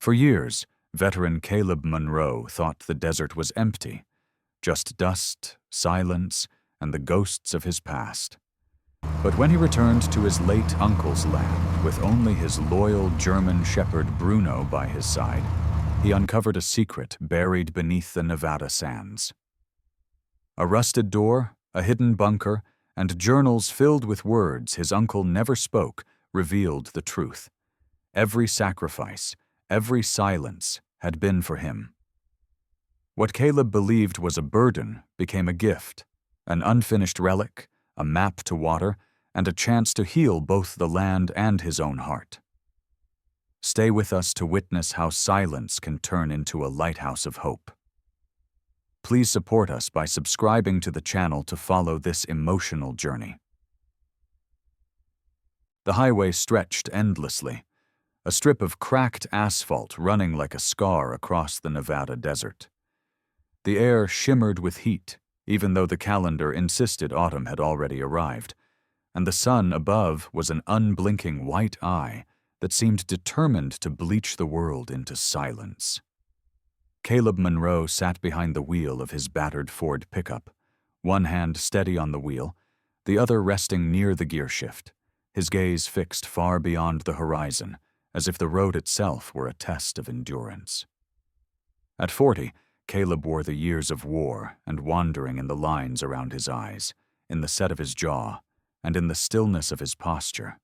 For years, veteran Caleb Monroe thought the desert was empty, just dust, silence, and the ghosts of his past. But when he returned to his late uncle's land with only his loyal German Shepherd Bruno by his side, he uncovered a secret buried beneath the Nevada sands. A rusted door, a hidden bunker, and journals filled with words his uncle never spoke revealed the truth. Every sacrifice, every silence had been for him. What Caleb believed was a burden became a gift, an unfinished relic, a map to water, and a chance to heal both the land and his own heart. Stay with us to witness how silence can turn into a lighthouse of hope. Please support us by subscribing to the channel to follow this emotional journey. The highway stretched endlessly, a strip of cracked asphalt running like a scar across the Nevada desert. The air shimmered with heat, even though the calendar insisted autumn had already arrived, and the sun above was an unblinking white eye that seemed determined to bleach the world into silence. Caleb Monroe sat behind the wheel of his battered Ford pickup, one hand steady on the wheel, the other resting near the gear shift, his gaze fixed far beyond the horizon, as if the road itself were a test of endurance. At 40, Caleb wore the years of war and wandering in the lines around his eyes, in the set of his jaw, and in the stillness of his posture.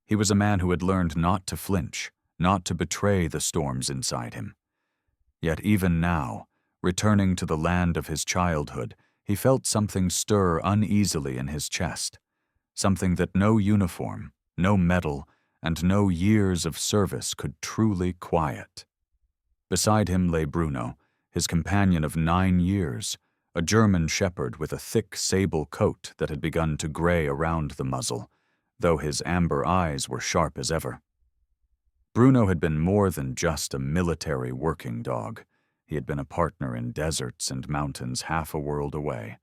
He was a man who had learned not to flinch, not to betray the storms inside him. Yet even now, returning to the land of his childhood, he felt something stir uneasily in his chest, something that no uniform, no medal, and no years of service could truly quiet. Beside him lay Bruno, his companion of 9 years, a German shepherd with a thick sable coat that had begun to gray around the muzzle, though his amber eyes were sharp as ever. Bruno had been more than just a military working dog. He had been a partner in deserts and mountains half a world away,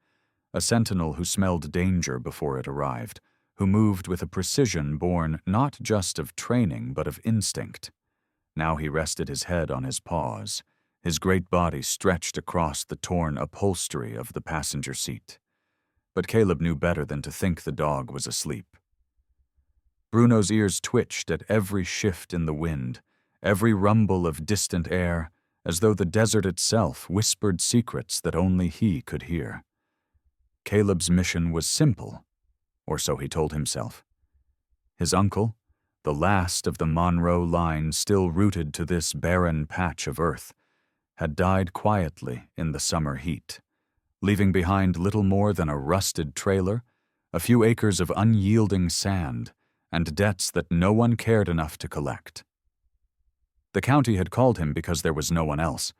a sentinel who smelled danger before it arrived, who moved with a precision born not just of training but of instinct. Now he rested his head on his paws, his great body stretched across the torn upholstery of the passenger seat. But Caleb knew better than to think the dog was asleep. Bruno's ears twitched at every shift in the wind, every rumble of distant air, as though the desert itself whispered secrets that only he could hear. Caleb's mission was simple, or so he told himself. His uncle, the last of the Monroe line still rooted to this barren patch of earth, had died quietly in the summer heat, leaving behind little more than a rusted trailer, a few acres of unyielding sand, and debts that no one cared enough to collect. The county had called him because there was no one else,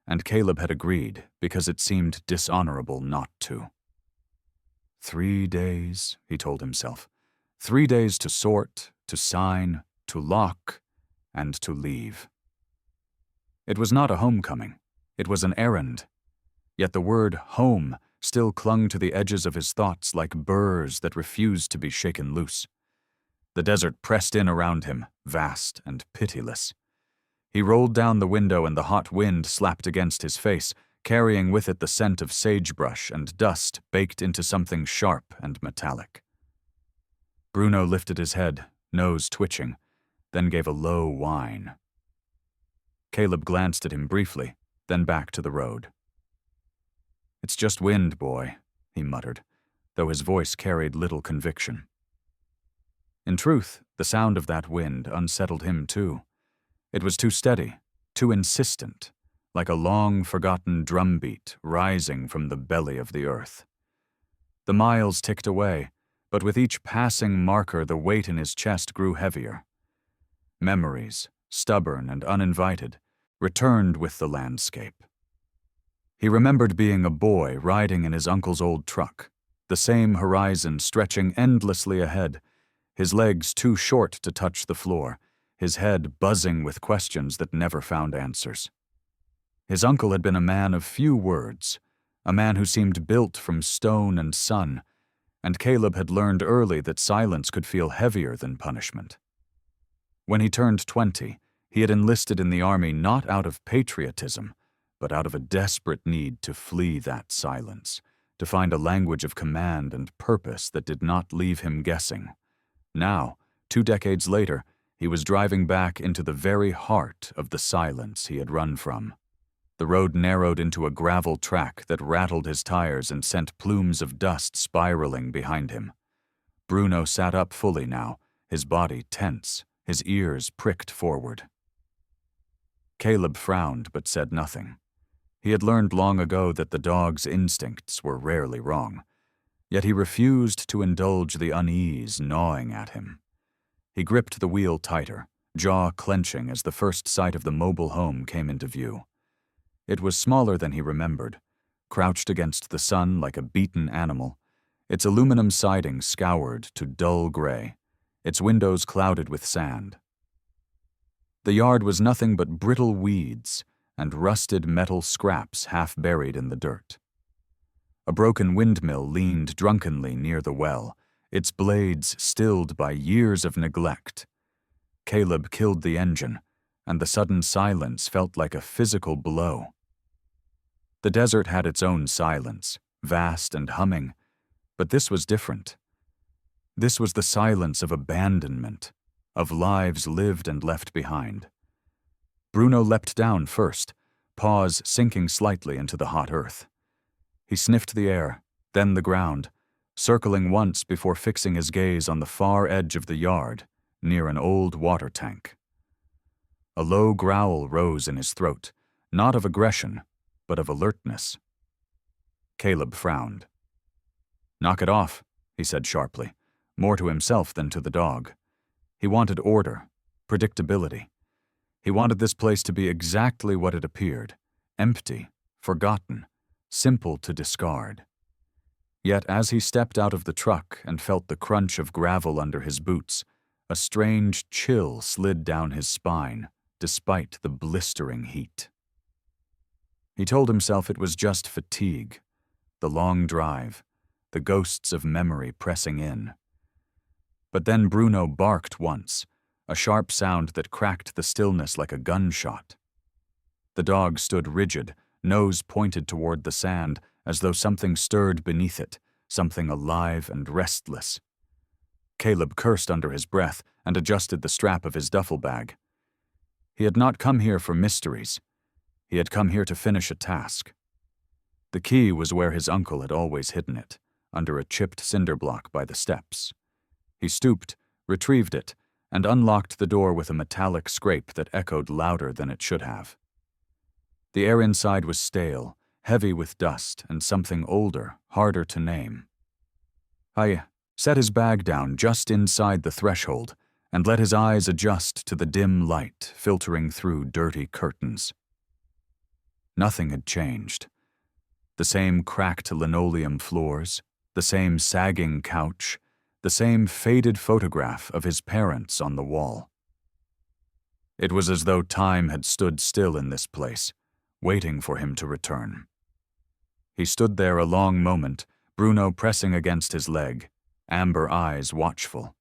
and Caleb had agreed because it seemed dishonorable not to. 3 days, he told himself. 3 days to sort, to sign, to lock, and to leave. It was not a homecoming. It was an errand. Yet the word home still clung to the edges of his thoughts like burrs that refused to be shaken loose. The desert pressed in around him, vast and pitiless. He rolled down the window and the hot wind slapped against his face, carrying with it the scent of sagebrush and dust baked into something sharp and metallic. Bruno lifted his head, nose twitching, then gave a low whine. Caleb glanced at him briefly, then back to the road. "It's just wind, boy," he muttered, though his voice carried little conviction. In truth, the sound of that wind unsettled him too. It was too steady, too insistent, like a long-forgotten drumbeat rising from the belly of the earth. The miles ticked away, but with each passing marker the weight in his chest grew heavier. Memories, stubborn and uninvited, returned with the landscape. He remembered being a boy riding in his uncle's old truck, the same horizon stretching endlessly ahead, his legs too short to touch the floor, his head buzzing with questions that never found answers. His uncle had been a man of few words, a man who seemed built from stone and sun, and Caleb had learned early that silence could feel heavier than punishment. When he turned 20, He had enlisted in the army not out of patriotism, but out of a desperate need to flee that silence, to find a language of command and purpose that did not leave him guessing. Now, 2 decades later, he was driving back into the very heart of the silence he had run from. The road narrowed into a gravel track that rattled his tires and sent plumes of dust spiraling behind him. Bruno sat up fully now, his body tense, his ears pricked forward. Caleb frowned but said nothing. He had learned long ago that the dog's instincts were rarely wrong, yet he refused to indulge the unease gnawing at him. He gripped the wheel tighter, jaw clenching as the first sight of the mobile home came into view. It was smaller than he remembered, crouched against the sun like a beaten animal, its aluminum siding scoured to dull gray, its windows clouded with sand. The yard was nothing but brittle weeds and rusted metal scraps half buried in the dirt. A broken windmill leaned drunkenly near the well, its blades stilled by years of neglect. Caleb killed the engine, and the sudden silence felt like a physical blow. The desert had its own silence, vast and humming, but this was different. This was the silence of abandonment, of lives lived and left behind. Bruno leapt down first, paws sinking slightly into the hot earth. He sniffed the air, then the ground, circling once before fixing his gaze on the far edge of the yard, near an old water tank. A low growl rose in his throat, not of aggression, but of alertness. Caleb frowned. "Knock it off," he said sharply, more to himself than to the dog. He wanted order, predictability. He wanted this place to be exactly what it appeared, empty, forgotten, simple to discard. Yet as he stepped out of the truck and felt the crunch of gravel under his boots, a strange chill slid down his spine, despite the blistering heat. He told himself it was just fatigue, the long drive, the ghosts of memory pressing in. But then Bruno barked once, a sharp sound that cracked the stillness like a gunshot. The dog stood rigid, nose pointed toward the sand, as though something stirred beneath it, something alive and restless. Caleb cursed under his breath and adjusted the strap of his duffel bag. He had not come here for mysteries. He had come here to finish a task. The key was where his uncle had always hidden it, under a chipped cinder block by the steps. He stooped, retrieved it, and unlocked the door with a metallic scrape that echoed louder than it should have. The air inside was stale, heavy with dust, and something older, harder to name. He set his bag down just inside the threshold and let his eyes adjust to the dim light filtering through dirty curtains. Nothing had changed. The same cracked linoleum floors, the same sagging couch, the same faded photograph of his parents on the wall. It was as though time had stood still in this place, waiting for him to return. He stood there a long moment, Bruno pressing against his leg, amber eyes watchful.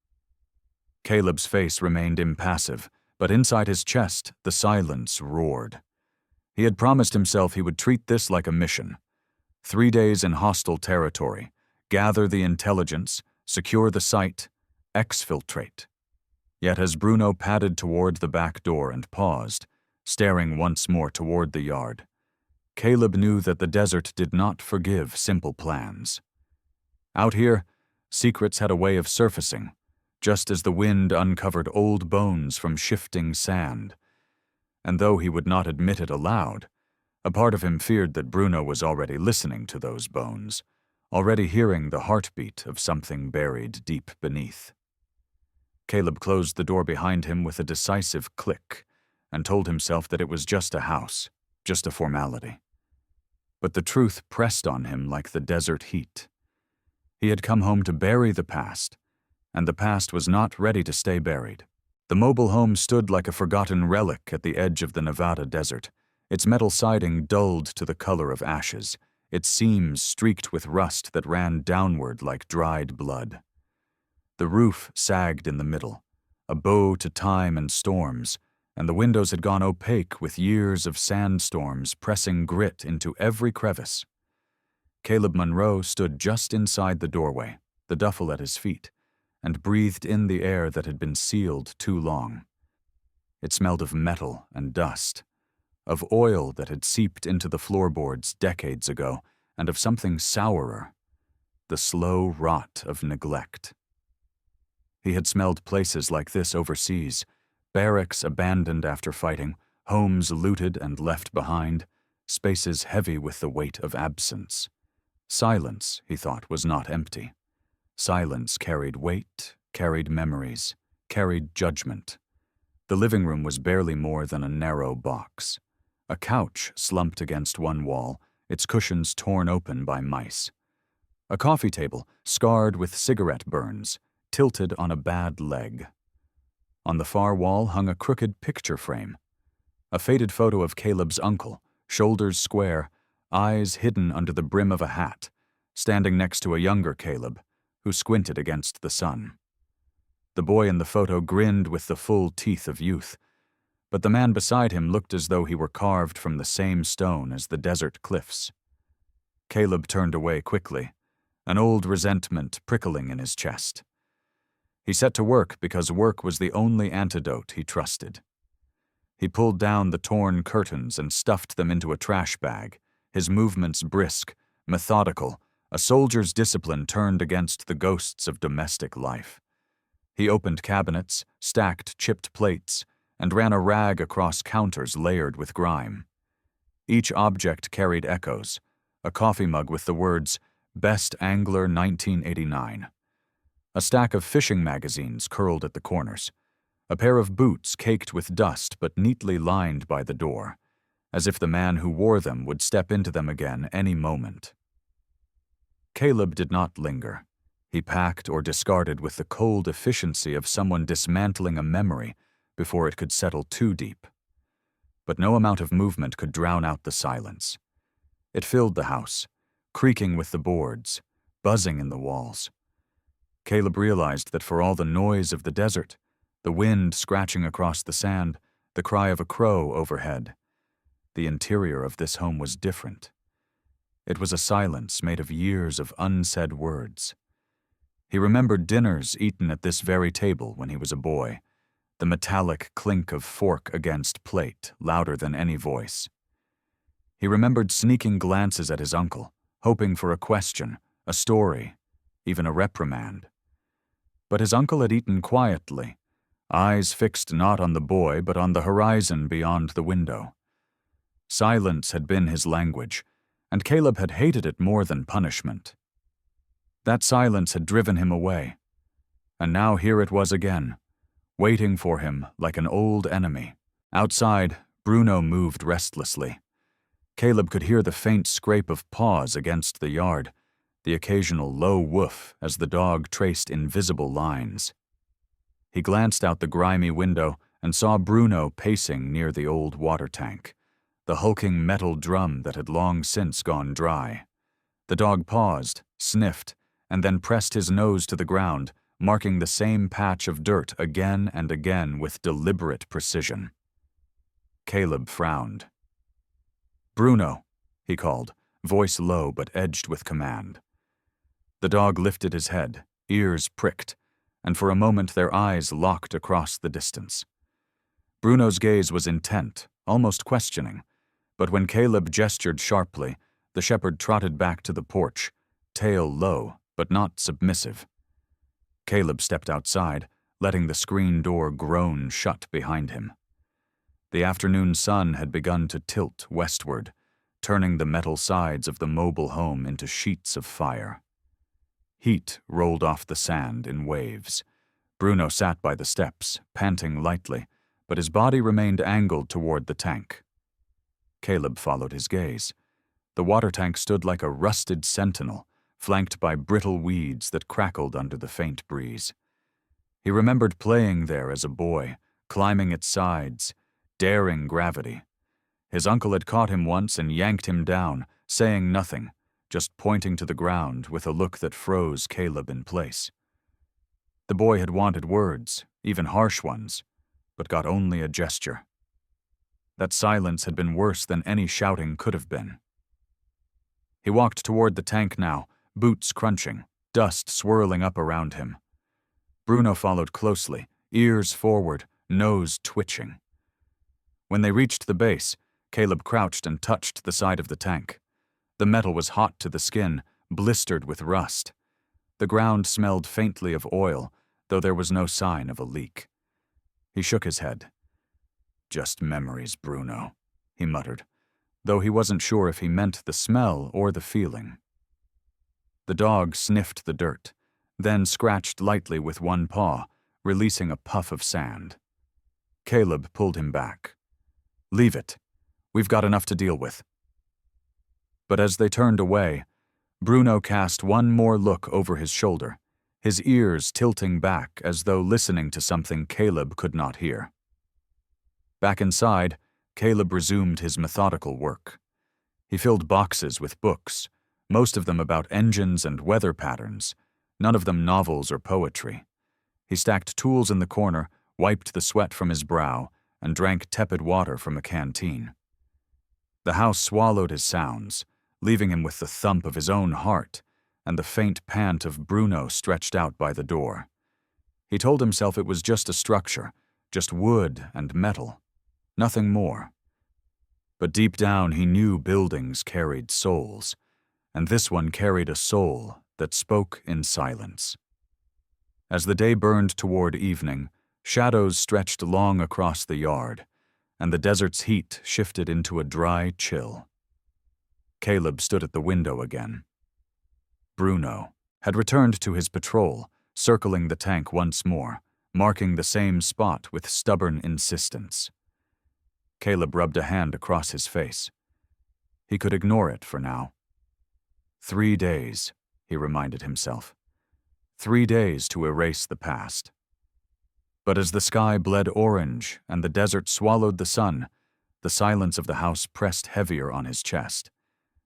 Caleb's face remained impassive, but inside his chest the silence roared. He had promised himself he would treat this like a mission. 3 days in hostile territory, gather the intelligence, secure the site, exfiltrate. Yet as Bruno padded toward the back door and paused, staring once more toward the yard, Caleb knew that the desert did not forgive simple plans. Out here, secrets had a way of surfacing, just as the wind uncovered old bones from shifting sand. And though he would not admit it aloud, a part of him feared that Bruno was already listening to those bones, already hearing the heartbeat of something buried deep beneath. Caleb closed the door behind him with a decisive click and told himself that it was just a house, just a formality. But the truth pressed on him like the desert heat. He had come home to bury the past, and the past was not ready to stay buried. The mobile home stood like a forgotten relic at the edge of the Nevada desert, its metal siding dulled to the color of ashes, its seams streaked with rust that ran downward like dried blood. The roof sagged in the middle, a bow to time and storms, and the windows had gone opaque with years of sandstorms pressing grit into every crevice. Caleb Monroe stood just inside the doorway, the duffel at his feet, and breathed in the air that had been sealed too long. It smelled of metal and dust, of oil that had seeped into the floorboards decades ago, and of something sourer, the slow rot of neglect. He had smelled places like this overseas, barracks abandoned after fighting, homes looted and left behind, spaces heavy with the weight of absence. Silence, he thought, was not empty. Silence carried weight, carried memories, carried judgment. The living room was barely more than a narrow box. A couch slumped against one wall, its cushions torn open by mice. A coffee table, scarred with cigarette burns, tilted on a bad leg. On the far wall hung a crooked picture frame. A faded photo of Caleb's uncle, shoulders square, eyes hidden under the brim of a hat, standing next to a younger Caleb, who squinted against the sun. The boy in the photo grinned with the full teeth of youth, but the man beside him looked as though he were carved from the same stone as the desert cliffs. Caleb turned away quickly, an old resentment prickling in his chest. He set to work because work was the only antidote he trusted. He pulled down the torn curtains and stuffed them into a trash bag, his movements brisk, methodical, a soldier's discipline turned against the ghosts of domestic life. He opened cabinets, stacked chipped plates, and ran a rag across counters layered with grime. Each object carried echoes, a coffee mug with the words, "Best Angler 1989." A stack of fishing magazines curled at the corners, a pair of boots caked with dust but neatly lined by the door, as if the man who wore them would step into them again any moment. Caleb did not linger. He packed or discarded with the cold efficiency of someone dismantling a memory before it could settle too deep. But no amount of movement could drown out the silence. It filled the house, creaking with the boards, buzzing in the walls. Caleb realized that for all the noise of the desert, the wind scratching across the sand, the cry of a crow overhead, the interior of this home was different. It was a silence made of years of unsaid words. He remembered dinners eaten at this very table when he was a boy, the metallic clink of fork against plate louder than any voice. He remembered sneaking glances at his uncle, hoping for a question, a story, even a reprimand. But his uncle had eaten quietly, eyes fixed not on the boy but on the horizon beyond the window. Silence had been his language, and Caleb had hated it more than punishment. That silence had driven him away, and now here it was again, waiting for him like an old enemy. Outside, Bruno moved restlessly. Caleb could hear the faint scrape of paws against the yard, the occasional low woof as the dog traced invisible lines. He glanced out the grimy window and saw Bruno pacing near the old water tank, the hulking metal drum that had long since gone dry. The dog paused, sniffed, and then pressed his nose to the ground, marking the same patch of dirt again and again with deliberate precision. Caleb frowned. "Bruno," he called, voice low but edged with command. The dog lifted his head, ears pricked, and for a moment their eyes locked across the distance. Bruno's gaze was intent, almost questioning, but when Caleb gestured sharply, the shepherd trotted back to the porch, tail low but not submissive. Caleb stepped outside, letting the screen door groan shut behind him. The afternoon sun had begun to tilt westward, turning the metal sides of the mobile home into sheets of fire. Heat rolled off the sand in waves. Bruno sat by the steps, panting lightly, but his body remained angled toward the tank. Caleb followed his gaze. The water tank stood like a rusted sentinel, flanked by brittle weeds that crackled under the faint breeze. He remembered playing there as a boy, climbing its sides, daring gravity. His uncle had caught him once and yanked him down, saying nothing, just pointing to the ground with a look that froze Caleb in place. The boy had wanted words, even harsh ones, but got only a gesture. That silence had been worse than any shouting could have been. He walked toward the tank now, boots crunching, dust swirling up around him. Bruno followed closely, ears forward, nose twitching. When they reached the base, Caleb crouched and touched the side of the tank. The metal was hot to the skin, blistered with rust. The ground smelled faintly of oil, though there was no sign of a leak. He shook his head. "Just memories, Bruno," he muttered, though he wasn't sure if he meant the smell or the feeling. The dog sniffed the dirt, then scratched lightly with one paw, releasing a puff of sand. Caleb pulled him back. "Leave it. We've got enough to deal with." But as they turned away, Bruno cast one more look over his shoulder, his ears tilting back as though listening to something Caleb could not hear. Back inside, Caleb resumed his methodical work. He filled boxes with books, most of them about engines and weather patterns, none of them novels or poetry. He stacked tools in the corner, wiped the sweat from his brow, and drank tepid water from a canteen. The house swallowed his sounds, leaving him with the thump of his own heart and the faint pant of Bruno stretched out by the door. He told himself it was just a structure, just wood and metal, nothing more. But deep down he knew buildings carried souls, and this one carried a soul that spoke in silence. As the day burned toward evening, shadows stretched long across the yard, and the desert's heat shifted into a dry chill. Caleb stood at the window again. Bruno had returned to his patrol, circling the tank once more, marking the same spot with stubborn insistence. Caleb rubbed a hand across his face. He could ignore it for now. 3 days, he reminded himself. 3 days to erase the past. But as the sky bled orange and the desert swallowed the sun, the silence of the house pressed heavier on his chest,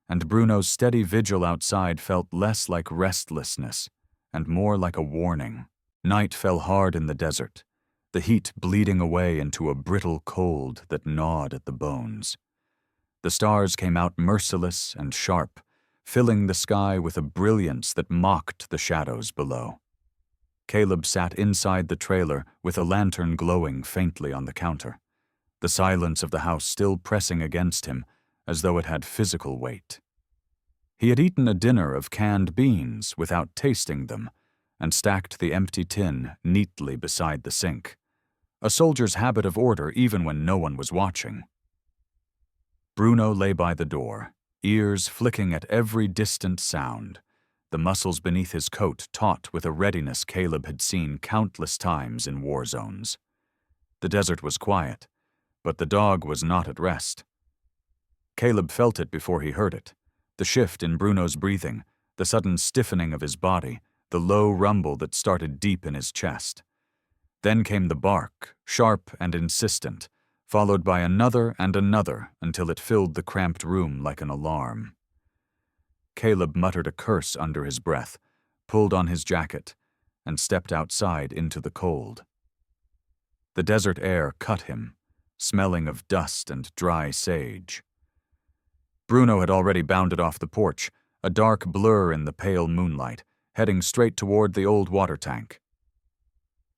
and Bruno's steady vigil outside felt less like restlessness and more like a warning. Night fell hard in the desert, the heat bleeding away into a brittle cold that gnawed at the bones. The stars came out merciless and sharp, filling the sky with a brilliance that mocked the shadows below. Caleb sat inside the trailer with a lantern glowing faintly on the counter, the silence of the house still pressing against him as though it had physical weight. He had eaten a dinner of canned beans without tasting them and stacked the empty tin neatly beside the sink, a soldier's habit of order even when no one was watching. Bruno lay by the door, ears flicking at every distant sound, the muscles beneath his coat taut with a readiness Caleb had seen countless times in war zones. The desert was quiet, but the dog was not at rest. Caleb felt it before he heard it, the shift in Bruno's breathing, the sudden stiffening of his body, the low rumble that started deep in his chest. Then came the bark, sharp and insistent, followed by another and another until it filled the cramped room like an alarm. Caleb muttered a curse under his breath, pulled on his jacket, and stepped outside into the cold. The desert air cut him, smelling of dust and dry sage. Bruno had already bounded off the porch, a dark blur in the pale moonlight, heading straight toward the old water tank.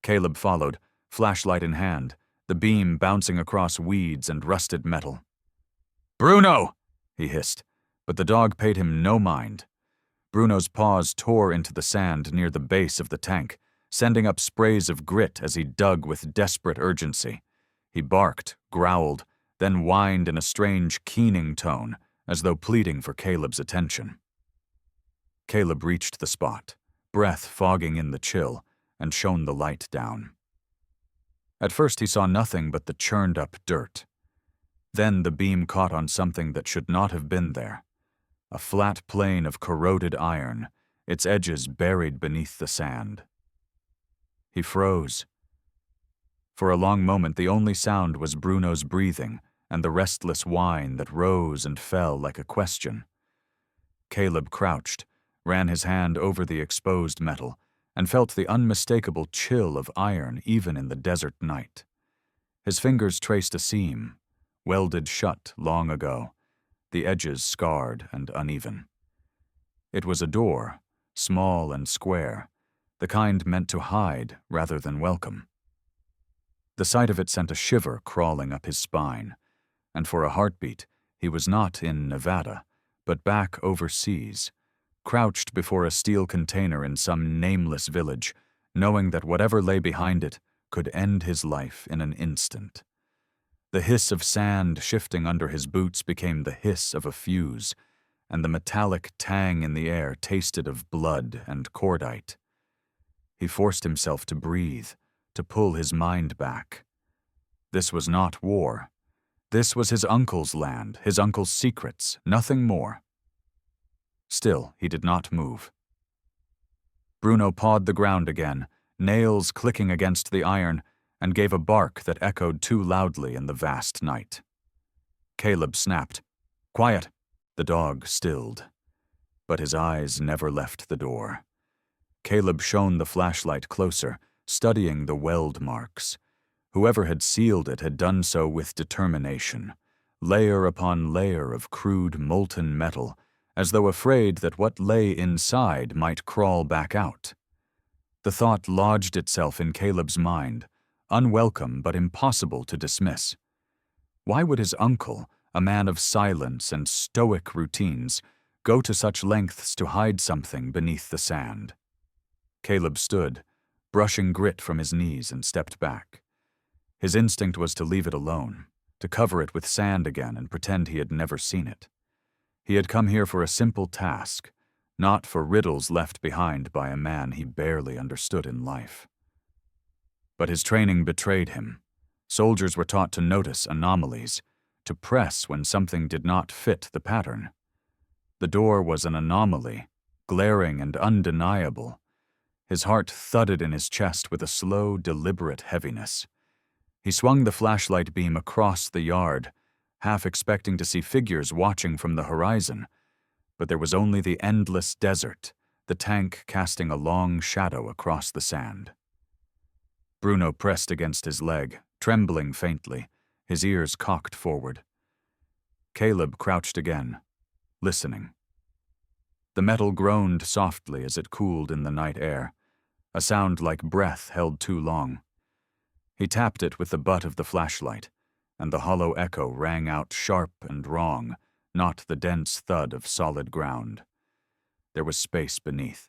Caleb followed, flashlight in hand, the beam bouncing across weeds and rusted metal. "Bruno!" he hissed, but the dog paid him no mind. Bruno's paws tore into the sand near the base of the tank, sending up sprays of grit as he dug with desperate urgency. He barked, growled, then whined in a strange, keening tone, as though pleading for Caleb's attention. Caleb reached the spot, breath fogging in the chill, and shone the light down. At first he saw nothing but the churned-up dirt. Then the beam caught on something that should not have been there, a flat plane of corroded iron, its edges buried beneath the sand. He froze. For a long moment the only sound was Bruno's breathing and the restless whine that rose and fell like a question. Caleb crouched, ran his hand over the exposed metal, and felt the unmistakable chill of iron even in the desert night. His fingers traced a seam, welded shut long ago, the edges scarred and uneven. It was a door, small and square, the kind meant to hide rather than welcome. The sight of it sent a shiver crawling up his spine, and for a heartbeat, he was not in Nevada, but back overseas, crouched before a steel container in some nameless village, knowing that whatever lay behind it could end his life in an instant. The hiss of sand shifting under his boots became the hiss of a fuse, and the metallic tang in the air tasted of blood and cordite. He forced himself to breathe, to pull his mind back. This was not war. This was his uncle's land, his uncle's secrets, nothing more. Still, he did not move. Bruno pawed the ground again, nails clicking against the iron, and gave a bark that echoed too loudly in the vast night. Caleb snapped. "Quiet!" The dog stilled, but his eyes never left the door. Caleb shone the flashlight closer, studying the weld marks. Whoever had sealed it had done so with determination, layer upon layer of crude molten metal, as though afraid that what lay inside might crawl back out. The thought lodged itself in Caleb's mind, unwelcome but impossible to dismiss. Why would his uncle, a man of silence and stoic routines, go to such lengths to hide something beneath the sand? Caleb stood, brushing grit from his knees, and stepped back. His instinct was to leave it alone, to cover it with sand again and pretend he had never seen it. He had come here for a simple task, not for riddles left behind by a man he barely understood in life. But his training betrayed him. Soldiers were taught to notice anomalies, to press when something did not fit the pattern. The door was an anomaly, glaring and undeniable. His heart thudded in his chest with a slow, deliberate heaviness. He swung the flashlight beam across the yard, half expecting to see figures watching from the horizon, but there was only the endless desert, the tank casting a long shadow across the sand. Bruno pressed against his leg, trembling faintly, his ears cocked forward. Caleb crouched again, listening. The metal groaned softly as it cooled in the night air, a sound like breath held too long. He tapped it with the butt of the flashlight, and the hollow echo rang out sharp and wrong, not the dense thud of solid ground. There was space beneath.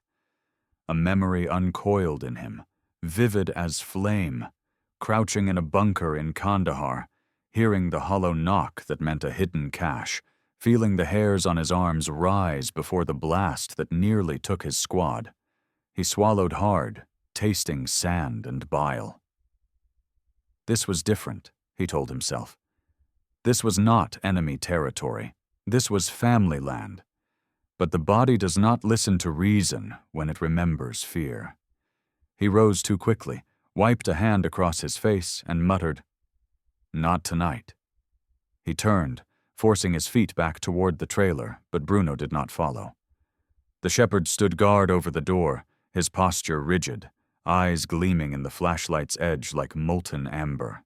A memory uncoiled in him, vivid as flame, crouching in a bunker in Kandahar, hearing the hollow knock that meant a hidden cache, feeling the hairs on his arms rise before the blast that nearly took his squad. He swallowed hard, tasting sand and bile. This was different, he told himself. This was not enemy territory. This was family land. But the body does not listen to reason when it remembers fear. He rose too quickly, wiped a hand across his face, and muttered, "Not tonight." He turned, forcing his feet back toward the trailer, but Bruno did not follow. The shepherd stood guard over the door, his posture rigid, eyes gleaming in the flashlight's edge like molten amber.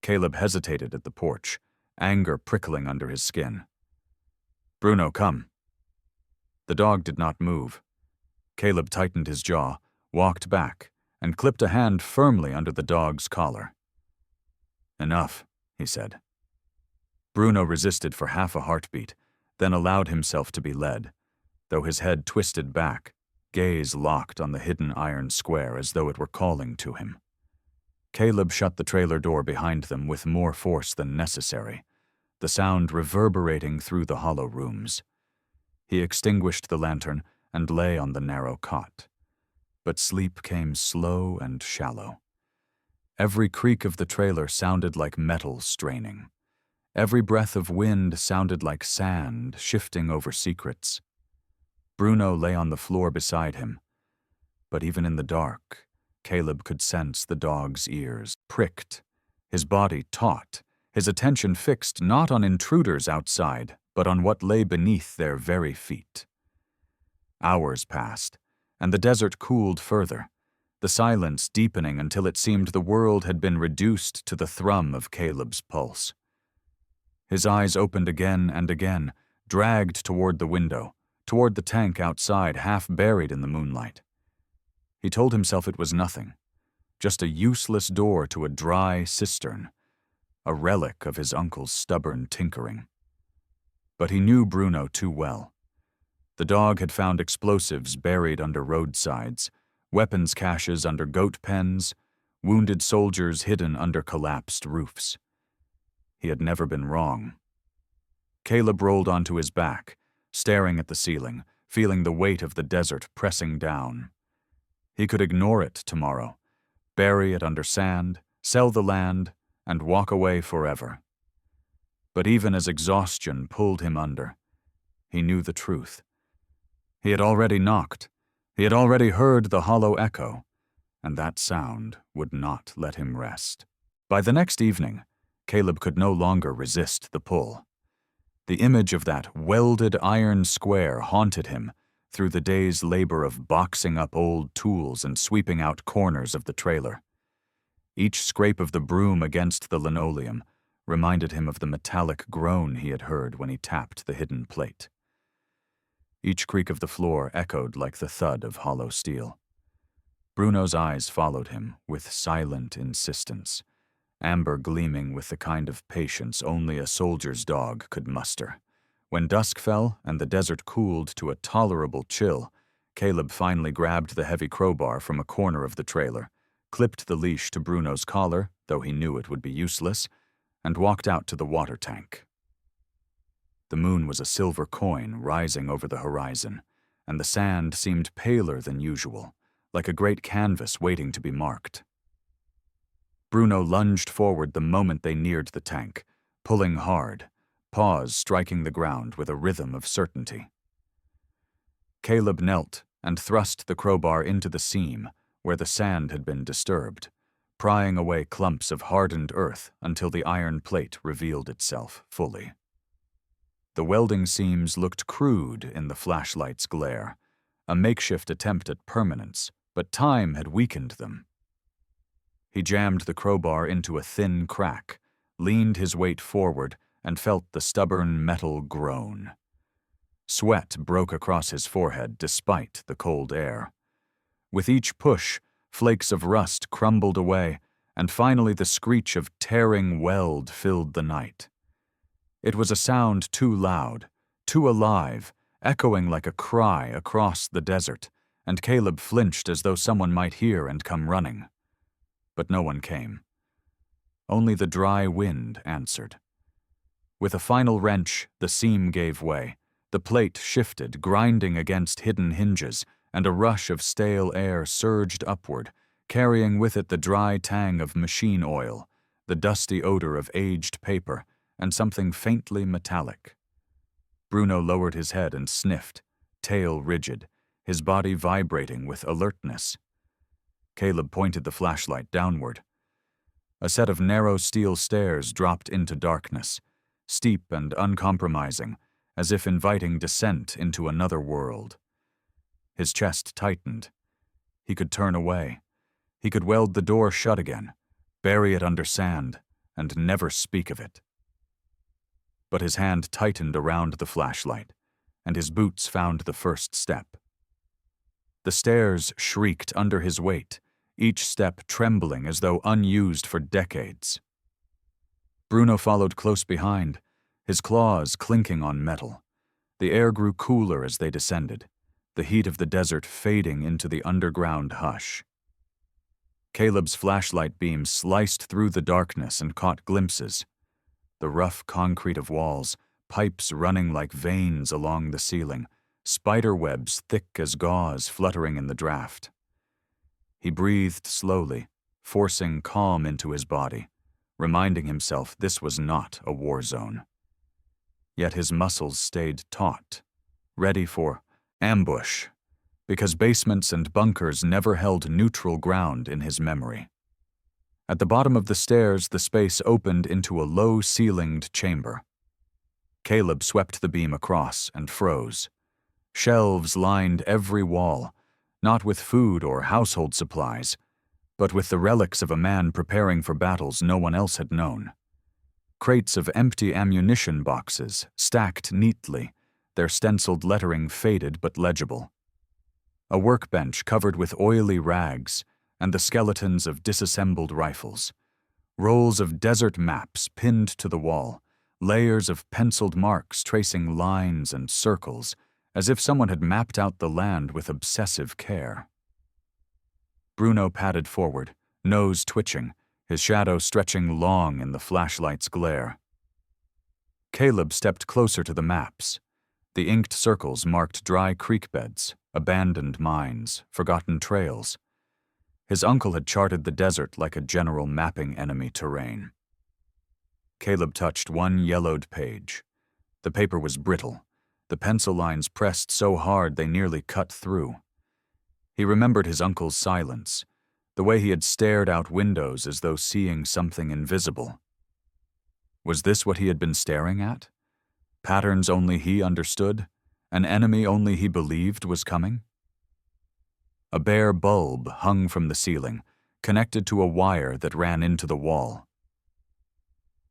Caleb hesitated at the porch, anger prickling under his skin. "Bruno, come." The dog did not move. Caleb tightened his jaw, walked back, and clipped a hand firmly under the dog's collar. "Enough," he said. Bruno resisted for half a heartbeat, then allowed himself to be led, though his head twisted back, gaze locked on the hidden iron square as though it were calling to him. Caleb shut the trailer door behind them with more force than necessary, the sound reverberating through the hollow rooms. He extinguished the lantern and lay on the narrow cot. But sleep came slow and shallow. Every creak of the trailer sounded like metal straining. Every breath of wind sounded like sand shifting over secrets. Bruno lay on the floor beside him, but even in the dark, Caleb could sense the dog's ears pricked, his body taut, his attention fixed not on intruders outside, but on what lay beneath their very feet. Hours passed, and the desert cooled further. the silence deepening until it seemed the world had been reduced to the thrum of Caleb's pulse. His eyes opened again and again, dragged toward the window, toward the tank outside, half buried in the moonlight. He told himself it was nothing, just a useless door to a dry cistern, a relic of his uncle's stubborn tinkering. But he knew Bruno too well. The dog had found explosives buried under roadsides, weapons caches under goat pens, wounded soldiers hidden under collapsed roofs. He had never been wrong. Caleb rolled onto his back, staring at the ceiling, feeling the weight of the desert pressing down. He could ignore it tomorrow, bury it under sand, sell the land, and walk away forever. But even as exhaustion pulled him under, he knew the truth. He had already knocked. He had already heard the hollow echo, and that sound would not let him rest. By the next evening, Caleb could no longer resist the pull. The image of that welded iron square haunted him through the day's labor of boxing up old tools and sweeping out corners of the trailer. Each scrape of the broom against the linoleum reminded him of the metallic groan he had heard when he tapped the hidden plate. Each creak of the floor echoed like the thud of hollow steel. Bruno's eyes followed him with silent insistence, amber gleaming with the kind of patience only a soldier's dog could muster. When dusk fell and the desert cooled to a tolerable chill, Caleb finally grabbed the heavy crowbar from a corner of the trailer, clipped the leash to Bruno's collar, though he knew it would be useless, and walked out to the water tank. The moon was a silver coin rising over the horizon, and the sand seemed paler than usual, like a great canvas waiting to be marked. Bruno lunged forward the moment they neared the tank, pulling hard, paws striking the ground with a rhythm of certainty. Caleb knelt and thrust the crowbar into the seam where the sand had been disturbed, prying away clumps of hardened earth until the iron plate revealed itself fully. The welding seams looked crude in the flashlight's glare, a makeshift attempt at permanence, but time had weakened them. He jammed the crowbar into a thin crack, leaned his weight forward, and felt the stubborn metal groan. Sweat broke across his forehead despite the cold air. With each push, flakes of rust crumbled away, and finally the screech of tearing weld filled the night. It was a sound too loud, too alive, echoing like a cry across the desert, and Caleb flinched as though someone might hear and come running. But no one came. Only the dry wind answered. With a final wrench, the seam gave way. The plate shifted, grinding against hidden hinges, and a rush of stale air surged upward, carrying with it the dry tang of machine oil, the dusty odor of aged paper, and something faintly metallic. Bruno lowered his head and sniffed, tail rigid, his body vibrating with alertness. Caleb pointed the flashlight downward. A set of narrow steel stairs dropped into darkness, steep and uncompromising, as if inviting descent into another world. His chest tightened. He could turn away. He could weld the door shut again, bury it under sand, and never speak of it. But his hand tightened around the flashlight, and his boots found the first step. The stairs shrieked under his weight, each step trembling as though unused for decades. Bruno followed close behind, his claws clinking on metal. The air grew cooler as they descended, the heat of the desert fading into the underground hush. Caleb's flashlight beam sliced through the darkness and caught glimpses. The rough concrete of walls, pipes running like veins along the ceiling, spider webs thick as gauze fluttering in the draft. He breathed slowly, forcing calm into his body, reminding himself this was not a war zone. Yet his muscles stayed taut, ready for ambush, because basements and bunkers never held neutral ground in his memory. At the bottom of the stairs, the space opened into a low-ceilinged chamber. Caleb swept the beam across and froze. Shelves lined every wall, not with food or household supplies, but with the relics of a man preparing for battles no one else had known. Crates of empty ammunition boxes, stacked neatly, their stenciled lettering faded but legible. A workbench covered with oily rags and the skeletons of disassembled rifles. Rolls of desert maps pinned to the wall, layers of penciled marks tracing lines and circles, as if someone had mapped out the land with obsessive care. Bruno padded forward, nose twitching, his shadow stretching long in the flashlight's glare. Caleb stepped closer to the maps. The inked circles marked dry creek beds, abandoned mines, forgotten trails. His uncle had charted the desert like a general mapping enemy terrain. Caleb touched one yellowed page. The paper was brittle, the pencil lines pressed so hard they nearly cut through. He remembered his uncle's silence, the way he had stared out windows as though seeing something invisible. Was this what he had been staring at? Patterns only he understood? An enemy only he believed was coming? A bare bulb hung from the ceiling, connected to a wire that ran into the wall.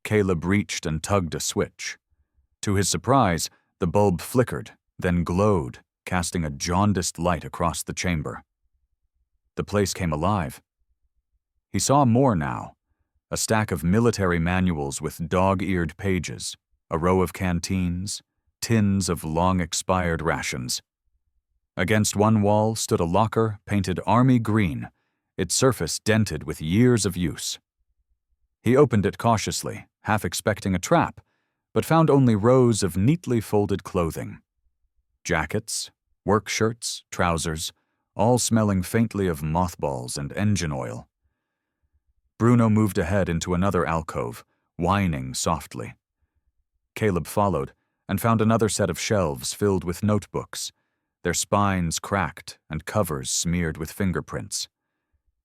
Caleb reached and tugged a switch. To his surprise, the bulb flickered, then glowed, casting a jaundiced light across the chamber. The place came alive. He saw more now, a stack of military manuals with dog-eared pages, a row of canteens, tins of long-expired rations. Against one wall stood a locker painted army green, its surface dented with years of use. He opened it cautiously, half expecting a trap, but found only rows of neatly folded clothing. Jackets, work shirts, trousers, all smelling faintly of mothballs and engine oil. Bruno moved ahead into another alcove, whining softly. Caleb followed and found another set of shelves filled with notebooks, their spines cracked and covers smeared with fingerprints.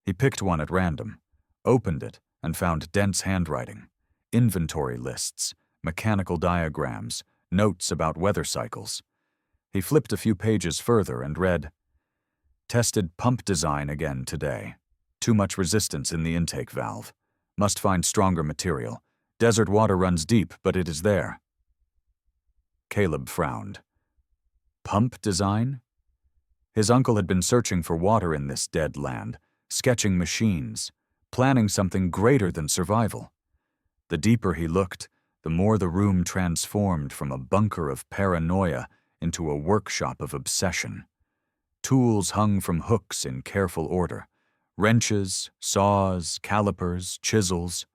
He picked one at random, opened it, and found dense handwriting, inventory lists, mechanical diagrams, notes about weather cycles. He flipped a few pages further and read, "Tested pump design again today. Too much resistance in the intake valve. Must find stronger material. Desert water runs deep, but it is there." Caleb frowned. Pump design? His uncle had been searching for water in this dead land, sketching machines, planning something greater than survival. The deeper he looked, the more the room transformed from a bunker of paranoia into a workshop of obsession. Tools hung from hooks in careful order. Wrenches, saws, calipers, chisels.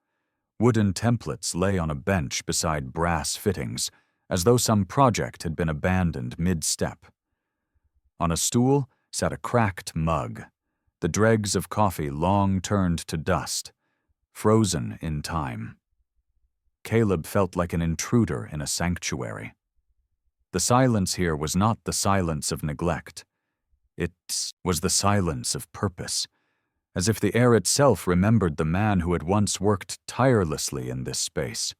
Wooden templates lay on a bench beside brass fittings, as though some project had been abandoned mid-step. On a stool sat a cracked mug, the dregs of coffee long turned to dust, frozen in time. Caleb felt like an intruder in a sanctuary. The silence here was not the silence of neglect. It was the silence of purpose, as if the air itself remembered the man who had once worked tirelessly in this space.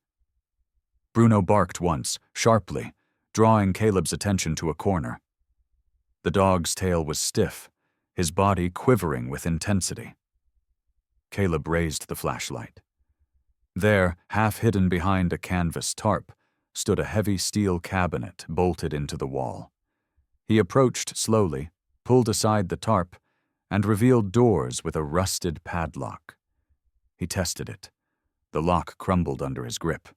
Bruno barked once, sharply, drawing Caleb's attention to a corner. The dog's tail was stiff, his body quivering with intensity. Caleb raised the flashlight. There, half hidden behind a canvas tarp, stood a heavy steel cabinet bolted into the wall. He approached slowly, pulled aside the tarp, and revealed doors with a rusted padlock. He tested it. The lock crumbled under his grip,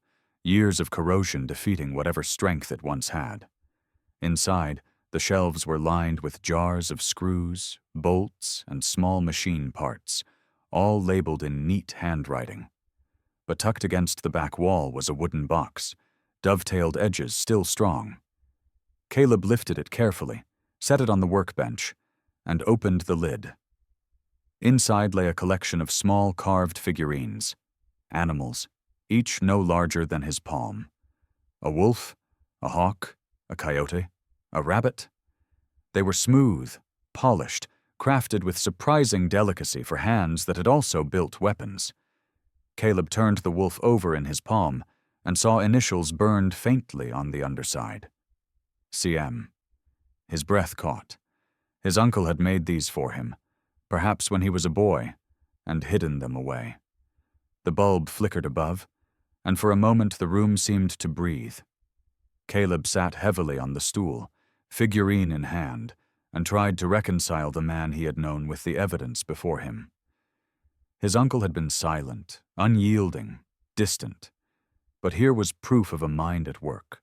years of corrosion defeating whatever strength it once had. Inside, the shelves were lined with jars of screws, bolts, and small machine parts, all labeled in neat handwriting. But tucked against the back wall was a wooden box, dovetailed edges still strong. Caleb lifted it carefully, set it on the workbench, and opened the lid. Inside lay a collection of small carved figurines, animals, each no larger than his palm. A wolf, a hawk, a coyote, a rabbit. They were smooth, polished, crafted with surprising delicacy for hands that had also built weapons. Caleb turned the wolf over in his palm and saw initials burned faintly on the underside. CM. His breath caught. His uncle had made these for him, perhaps when he was a boy, and hidden them away. The bulb flickered above, and for a moment the room seemed to breathe. Caleb sat heavily on the stool, figurine in hand, and tried to reconcile the man he had known with the evidence before him. His uncle had been silent, unyielding, distant, but here was proof of a mind at work,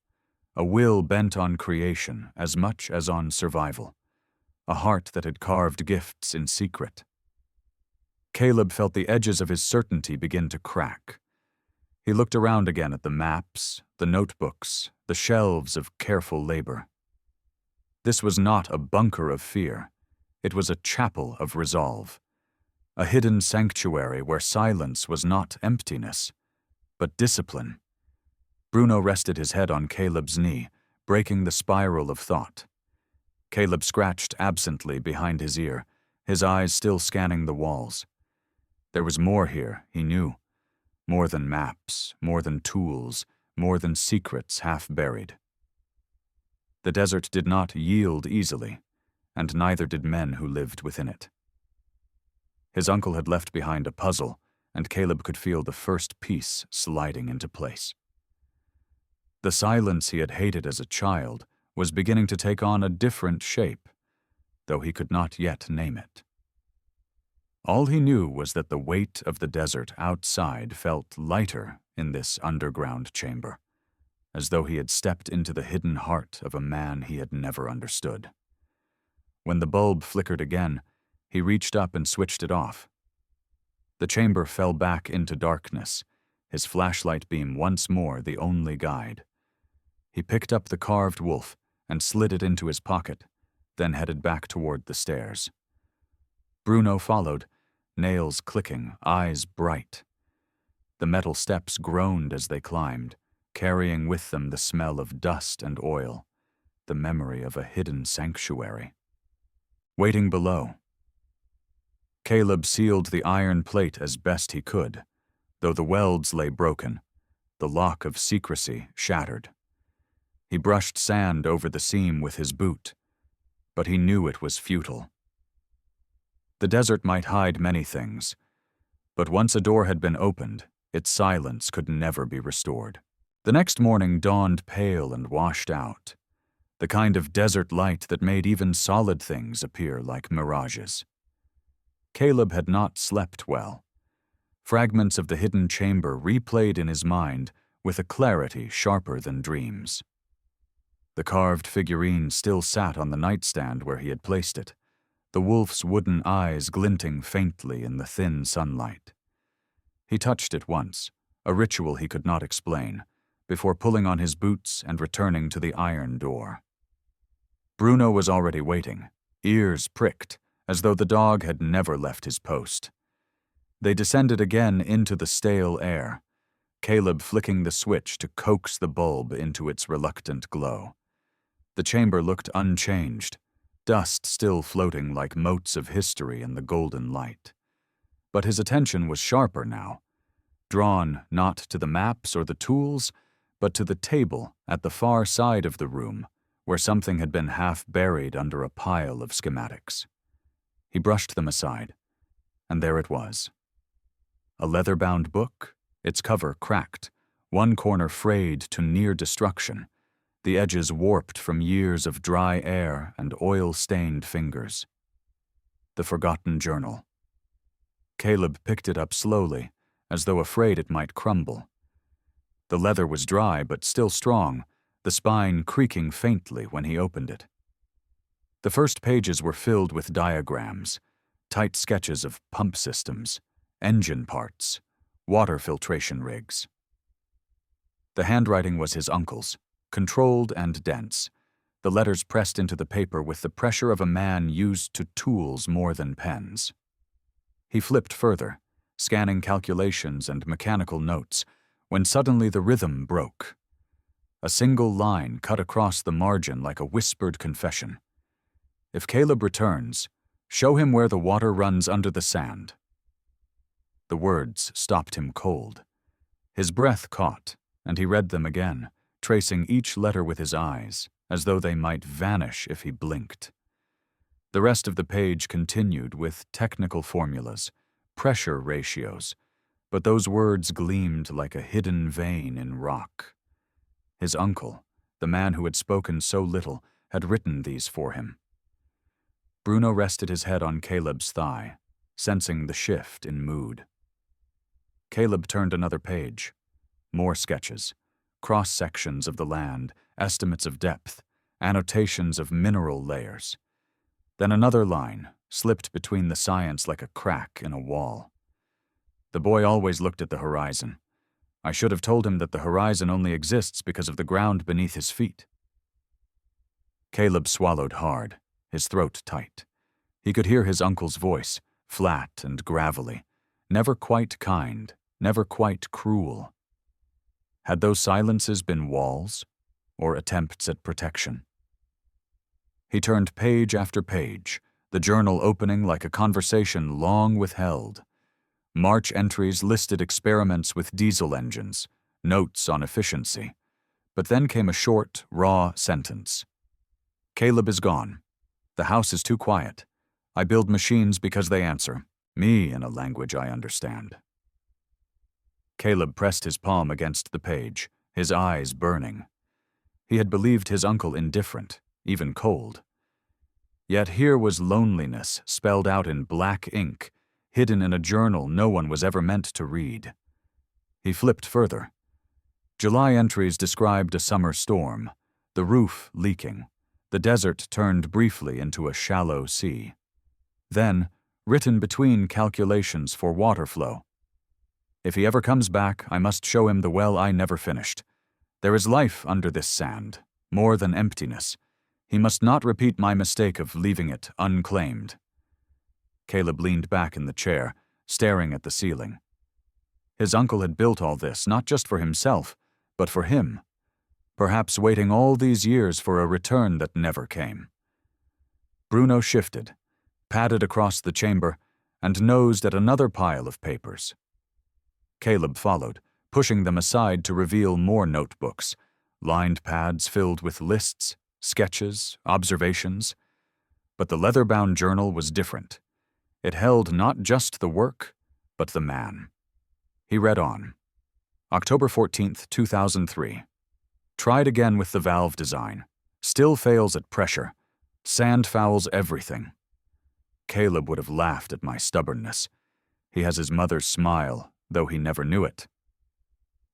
a will bent on creation as much as on survival, a heart that had carved gifts in secret. Caleb felt the edges of his certainty begin to crack. He looked around again at the maps, the notebooks, the shelves of careful labor. This was not a bunker of fear. It was a chapel of resolve, a hidden sanctuary where silence was not emptiness, but discipline. Bruno rested his head on Caleb's knee, breaking the spiral of thought. Caleb scratched absently behind his ear, his eyes still scanning the walls. There was more here, he knew. More than maps, more than tools, more than secrets half buried. The desert did not yield easily, and neither did men who lived within it. His uncle had left behind a puzzle, and Caleb could feel the first piece sliding into place. The silence he had hated as a child was beginning to take on a different shape, though he could not yet name it. All he knew was that the weight of the desert outside felt lighter in this underground chamber, as though he had stepped into the hidden heart of a man he had never understood. When the bulb flickered again, he reached up and switched it off. The chamber fell back into darkness, his flashlight beam once more the only guide. He picked up the carved wolf and slid it into his pocket, then headed back toward the stairs. Bruno followed, nails clicking, eyes bright. The metal steps groaned as they climbed, carrying with them the smell of dust and oil, the memory of a hidden sanctuary. Waiting below, Caleb sealed the iron plate as best he could, though the welds lay broken, the lock of secrecy shattered. He brushed sand over the seam with his boot, but he knew it was futile. The desert might hide many things, but once a door had been opened, its silence could never be restored. The next morning dawned pale and washed out, the kind of desert light that made even solid things appear like mirages. Caleb had not slept well. Fragments of the hidden chamber replayed in his mind with a clarity sharper than dreams. The carved figurine still sat on the nightstand where he had placed it, the wolf's wooden eyes glinting faintly in the thin sunlight. He touched it once, a ritual he could not explain, before pulling on his boots and returning to the iron door. Bruno was already waiting, ears pricked, as though the dog had never left his post. They descended again into the stale air, Caleb flicking the switch to coax the bulb into its reluctant glow. The chamber looked unchanged, dust still floating like motes of history in the golden light. But his attention was sharper now, drawn not to the maps or the tools, but to the table at the far side of the room, where something had been half buried under a pile of schematics. He brushed them aside, and there it was. A leather-bound book, its cover cracked, one corner frayed to near destruction, the edges warped from years of dry air and oil-stained fingers. The forgotten journal. Caleb picked it up slowly, as though afraid it might crumble. The leather was dry but still strong, the spine creaking faintly when he opened it. The first pages were filled with diagrams, tight sketches of pump systems, engine parts, water filtration rigs. The handwriting was his uncle's, controlled and dense, the letters pressed into the paper with the pressure of a man used to tools more than pens. He flipped further, scanning calculations and mechanical notes, when suddenly the rhythm broke. A single line cut across the margin like a whispered confession. If Caleb returns, show him where the water runs under the sand. The words stopped him cold. His breath caught, and he read them again, tracing each letter with his eyes, as though they might vanish if he blinked. The rest of the page continued with technical formulas, pressure ratios, but those words gleamed like a hidden vein in rock. His uncle, the man who had spoken so little, had written these for him. Bruno rested his head on Caleb's thigh, sensing the shift in mood. Caleb turned another page. More sketches, cross-sections of the land, estimates of depth, annotations of mineral layers. Then another line slipped between the science like a crack in a wall. The boy always looked at the horizon. I should have told him that the horizon only exists because of the ground beneath his feet. Caleb swallowed hard, his throat tight. He could hear his uncle's voice, flat and gravelly, never quite kind, never quite cruel. Had those silences been walls, or attempts at protection? He turned page after page, the journal opening like a conversation long withheld. March entries listed experiments with diesel engines, notes on efficiency. But then came a short, raw sentence. Caleb is gone. The house is too quiet. I build machines because they answer, me in a language I understand. Caleb pressed his palm against the page, his eyes burning. He had believed his uncle indifferent, even cold. Yet here was loneliness spelled out in black ink, hidden in a journal no one was ever meant to read. He flipped further. July entries described a summer storm, the roof leaking, the desert turned briefly into a shallow sea. Then, written between calculations for water flow. If he ever comes back, I must show him the well I never finished. There is life under this sand, more than emptiness. He must not repeat my mistake of leaving it unclaimed. Caleb leaned back in the chair, staring at the ceiling. His uncle had built all this not just for himself, but for him, perhaps waiting all these years for a return that never came. Bruno shifted, padded across the chamber, and nosed at another pile of papers. Caleb followed, pushing them aside to reveal more notebooks, lined pads filled with lists, sketches, observations. But the leather-bound journal was different. It held not just the work, but the man. He read on. October 14th, 2003. Tried again with the valve design. Still fails at pressure. Sand fouls everything. Caleb would have laughed at my stubbornness. He has his mother's smile, though he never knew it.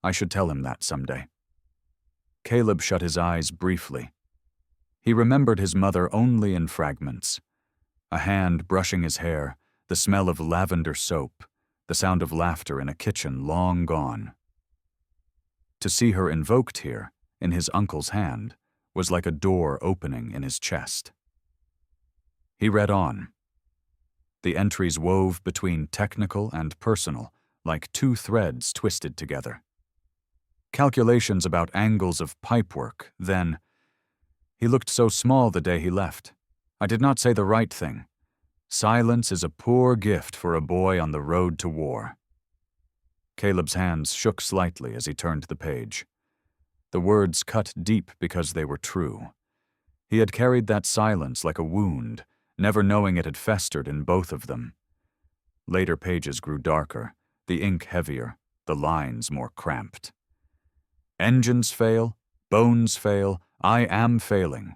I should tell him that someday. Caleb shut his eyes briefly. He remembered his mother only in fragments. A hand brushing his hair, the smell of lavender soap, the sound of laughter in a kitchen long gone. To see her invoked here, in his uncle's hand, was like a door opening in his chest. He read on. The entries wove between technical and personal, like two threads twisted together. Calculations about angles of pipework, then. He looked so small the day he left. I did not say the right thing. Silence is a poor gift for a boy on the road to war. Caleb's hands shook slightly as he turned the page. The words cut deep because they were true. He had carried that silence like a wound, never knowing it had festered in both of them. Later pages grew darker, the ink heavier, the lines more cramped. Engines fail, bones fail, I am failing.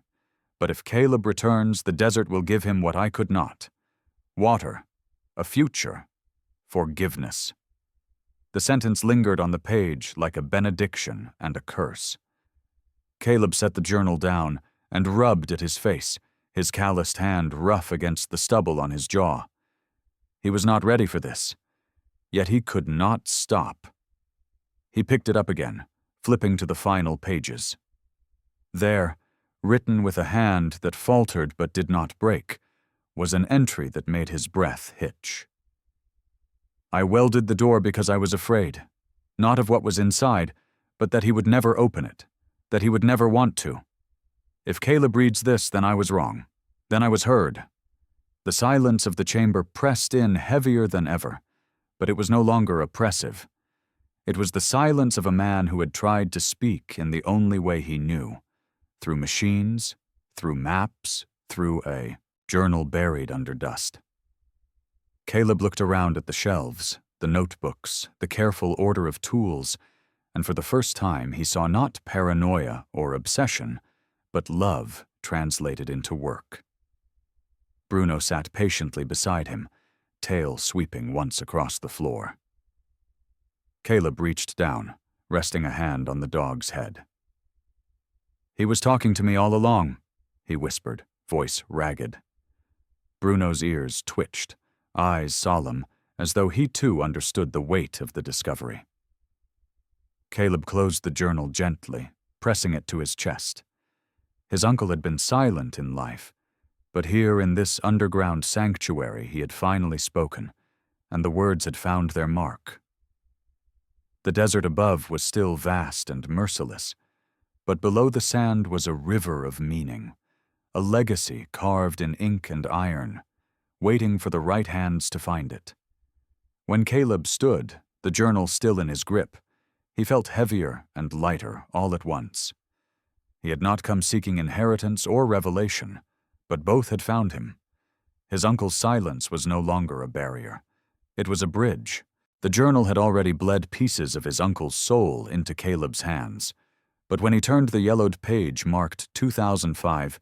But if Caleb returns, the desert will give him what I could not. Water, a future, forgiveness. The sentence lingered on the page like a benediction and a curse. Caleb set the journal down and rubbed at his face, his calloused hand rough against the stubble on his jaw. He was not ready for this, yet he could not stop. He picked it up again, flipping to the final pages. There, written with a hand that faltered but did not break, was an entry that made his breath hitch. I welded the door because I was afraid, not of what was inside, but that he would never open it, that he would never want to. If Caleb reads this, then I was wrong. Then I was heard. The silence of the chamber pressed in heavier than ever, but it was no longer oppressive. It was the silence of a man who had tried to speak in the only way he knew, through machines, through maps, through a journal buried under dust. Caleb looked around at the shelves, the notebooks, the careful order of tools, and for the first time he saw not paranoia or obsession, but love translated into work. Bruno sat patiently beside him, tail sweeping once across the floor. Caleb reached down, resting a hand on the dog's head. "He was talking to me all along," he whispered, voice ragged. Bruno's ears twitched, eyes solemn, as though he too understood the weight of the discovery. Caleb closed the journal gently, pressing it to his chest. His uncle had been silent in life, but here in this underground sanctuary he had finally spoken, and the words had found their mark. The desert above was still vast and merciless, but below the sand was a river of meaning, a legacy carved in ink and iron, waiting for the right hands to find it. When Caleb stood, the journal still in his grip, he felt heavier and lighter all at once. He had not come seeking inheritance or revelation, but both had found him. His uncle's silence was no longer a barrier. It was a bridge. The journal had already bled pieces of his uncle's soul into Caleb's hands, but when he turned the yellowed page marked 2005,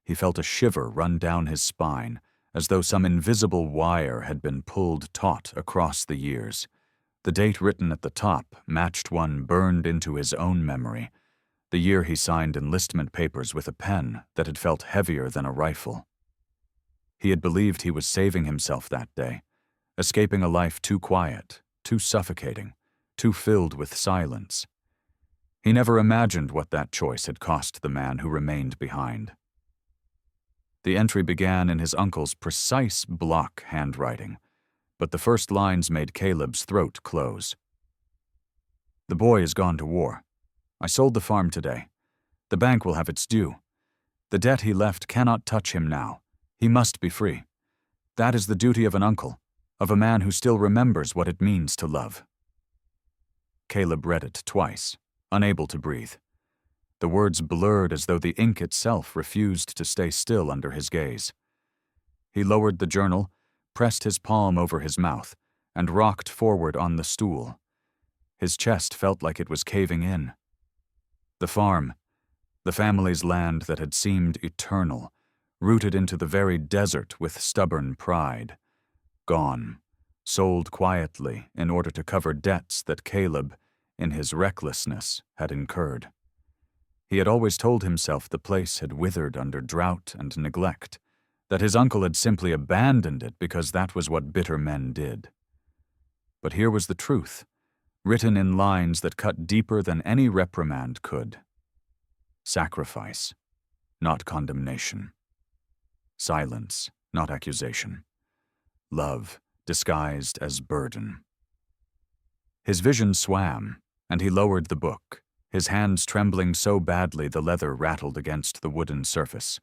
he felt a shiver run down his spine, as though some invisible wire had been pulled taut across the years. The date written at the top matched one burned into his own memory, the year he signed enlistment papers with a pen that had felt heavier than a rifle. He had believed he was saving himself that day, escaping a life too quiet, too suffocating, too filled with silence. He never imagined what that choice had cost the man who remained behind. The entry began in his uncle's precise block handwriting, but the first lines made Caleb's throat close. "The boy is gone to war. I sold the farm today. The bank will have its due. The debt he left cannot touch him now. He must be free. That is the duty of an uncle, of a man who still remembers what it means to love." Caleb read it twice, unable to breathe. The words blurred as though the ink itself refused to stay still under his gaze. He lowered the journal, pressed his palm over his mouth, and rocked forward on the stool. His chest felt like it was caving in. The farm, the family's land that had seemed eternal, rooted into the very desert with stubborn pride, gone, sold quietly in order to cover debts that Caleb, in his recklessness, had incurred. He had always told himself the place had withered under drought and neglect, that his uncle had simply abandoned it because that was what bitter men did. But here was the truth, written in lines that cut deeper than any reprimand could. Sacrifice, not condemnation. Silence, not accusation. Love, disguised as burden. His vision swam, and he lowered the book, his hands trembling so badly the leather rattled against the wooden surface.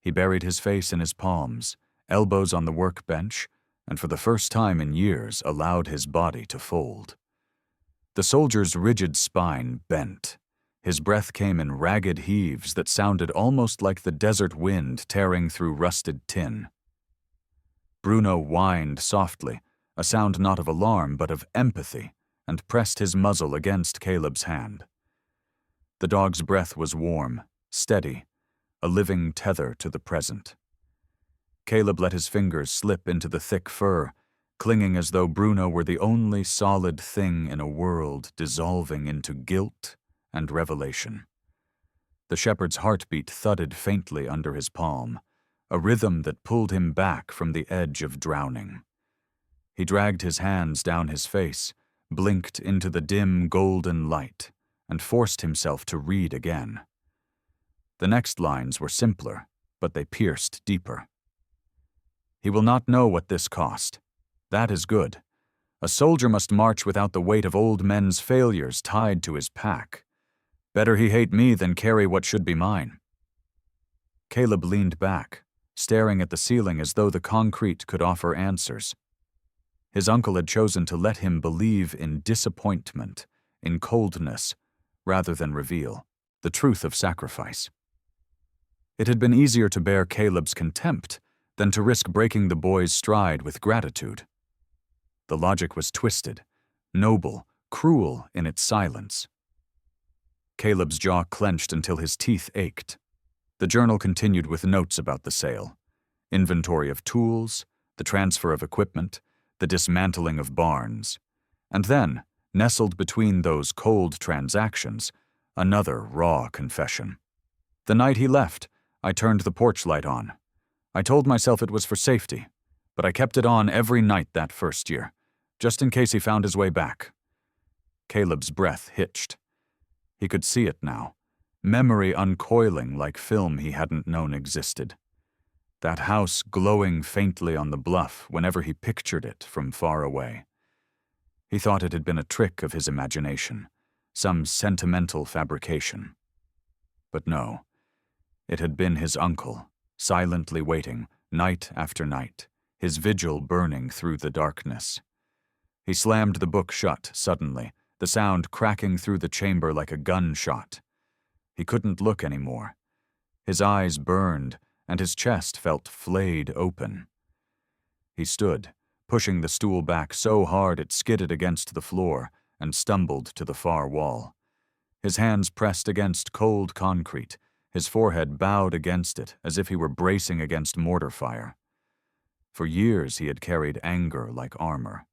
He buried his face in his palms, elbows on the workbench, and for the first time in years allowed his body to fold. The soldier's rigid spine bent. His breath came in ragged heaves that sounded almost like the desert wind tearing through rusted tin. Bruno whined softly, a sound not of alarm but of empathy, and pressed his muzzle against Caleb's hand. The dog's breath was warm, steady, a living tether to the present. Caleb let his fingers slip into the thick fur, clinging as though Bruno were the only solid thing in a world dissolving into guilt and revelation. The shepherd's heartbeat thudded faintly under his palm, a rhythm that pulled him back from the edge of drowning. He dragged his hands down his face, blinked into the dim golden light, and forced himself to read again. The next lines were simpler, but they pierced deeper. He will not know what this cost. That is good. A soldier must march without the weight of old men's failures tied to his pack. Better he hate me than carry what should be mine. Caleb leaned back, staring at the ceiling as though the concrete could offer answers. His uncle had chosen to let him believe in disappointment, in coldness, rather than reveal the truth of sacrifice. It had been easier to bear Caleb's contempt than to risk breaking the boy's stride with gratitude. The logic was twisted, noble, cruel in its silence. Caleb's jaw clenched until his teeth ached. The journal continued with notes about the sale, inventory of tools, the transfer of equipment, the dismantling of barns, and then, nestled between those cold transactions, another raw confession. The night he left, I turned the porch light on. I told myself it was for safety, but I kept it on every night that first year, just in case he found his way back. Caleb's breath hitched. He could see it now, memory uncoiling like film he hadn't known existed. That house glowing faintly on the bluff whenever he pictured it from far away. He thought it had been a trick of his imagination, some sentimental fabrication. But no, it had been his uncle, silently waiting, night after night, his vigil burning through the darkness. He slammed the book shut suddenly, the sound cracking through the chamber like a gunshot. He couldn't look anymore. His eyes burned, and his chest felt flayed open. He stood, pushing the stool back so hard it skidded against the floor and stumbled to the far wall. His hands pressed against cold concrete, his forehead bowed against it as if he were bracing against mortar fire. For years he had carried anger like armor.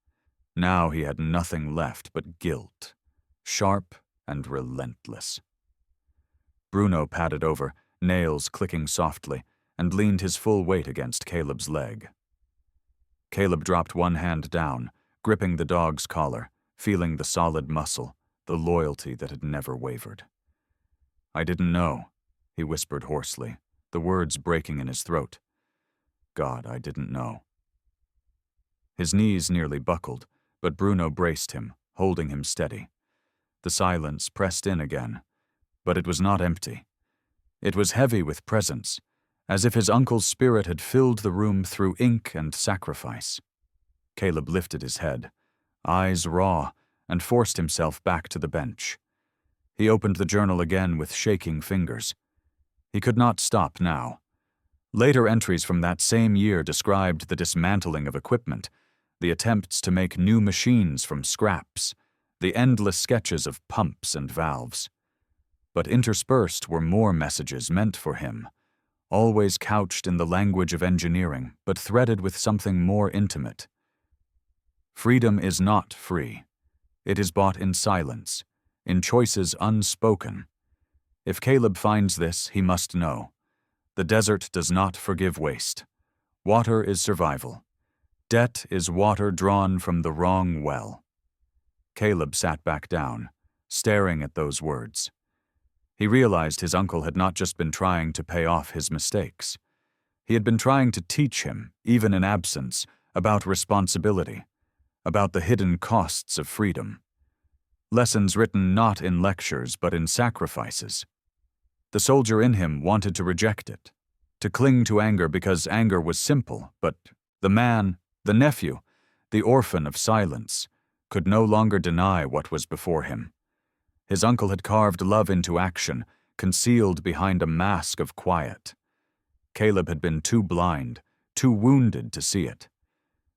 Now he had nothing left but guilt, sharp and relentless. Bruno padded over, nails clicking softly, and leaned his full weight against Caleb's leg. Caleb dropped one hand down, gripping the dog's collar, feeling the solid muscle, the loyalty that had never wavered. "I didn't know," he whispered hoarsely, the words breaking in his throat. "God, I didn't know." His knees nearly buckled, but Bruno braced him, holding him steady. The silence pressed in again, but it was not empty. It was heavy with presence, as if his uncle's spirit had filled the room through ink and sacrifice. Caleb lifted his head, eyes raw, and forced himself back to the bench. He opened the journal again with shaking fingers. He could not stop now. Later entries from that same year described the dismantling of equipment, the attempts to make new machines from scraps, the endless sketches of pumps and valves. But interspersed were more messages meant for him, always couched in the language of engineering, but threaded with something more intimate. Freedom is not free. It is bought in silence, in choices unspoken. If Caleb finds this, he must know. The desert does not forgive waste. Water is survival. Debt is water drawn from the wrong well. Caleb sat back down, staring at those words. He realized his uncle had not just been trying to pay off his mistakes. He had been trying to teach him, even in absence, about responsibility, about the hidden costs of freedom. Lessons written not in lectures but in sacrifices. The soldier in him wanted to reject it, to cling to anger because anger was simple, but the man, the nephew, the orphan of silence, could no longer deny what was before him. His uncle had carved love into action, concealed behind a mask of quiet. Caleb had been too blind, too wounded to see it.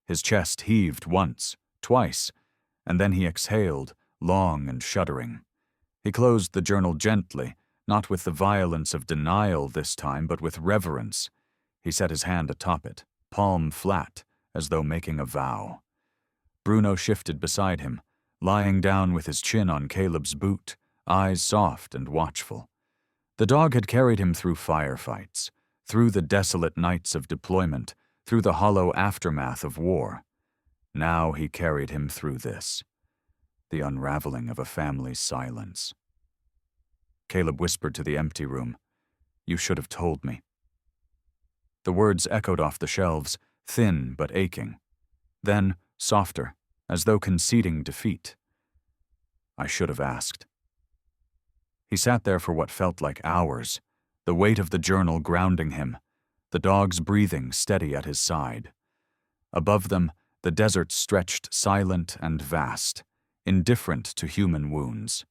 His chest heaved once, twice, and then he exhaled, long and shuddering. He closed the journal gently, not with the violence of denial this time, but with reverence. He set his hand atop it, palm flat, as though making a vow. Bruno shifted beside him, lying down with his chin on Caleb's boot, eyes soft and watchful. The dog had carried him through firefights, through the desolate nights of deployment, through the hollow aftermath of war. Now he carried him through this, the unraveling of a family's silence. Caleb whispered to the empty room, "You should have told me." The words echoed off the shelves, thin but aching. Then, softer, as though conceding defeat. "I should have asked." He sat there for what felt like hours, the weight of the journal grounding him, the dog's breathing steady at his side. Above them, the desert stretched silent and vast, indifferent to human wounds.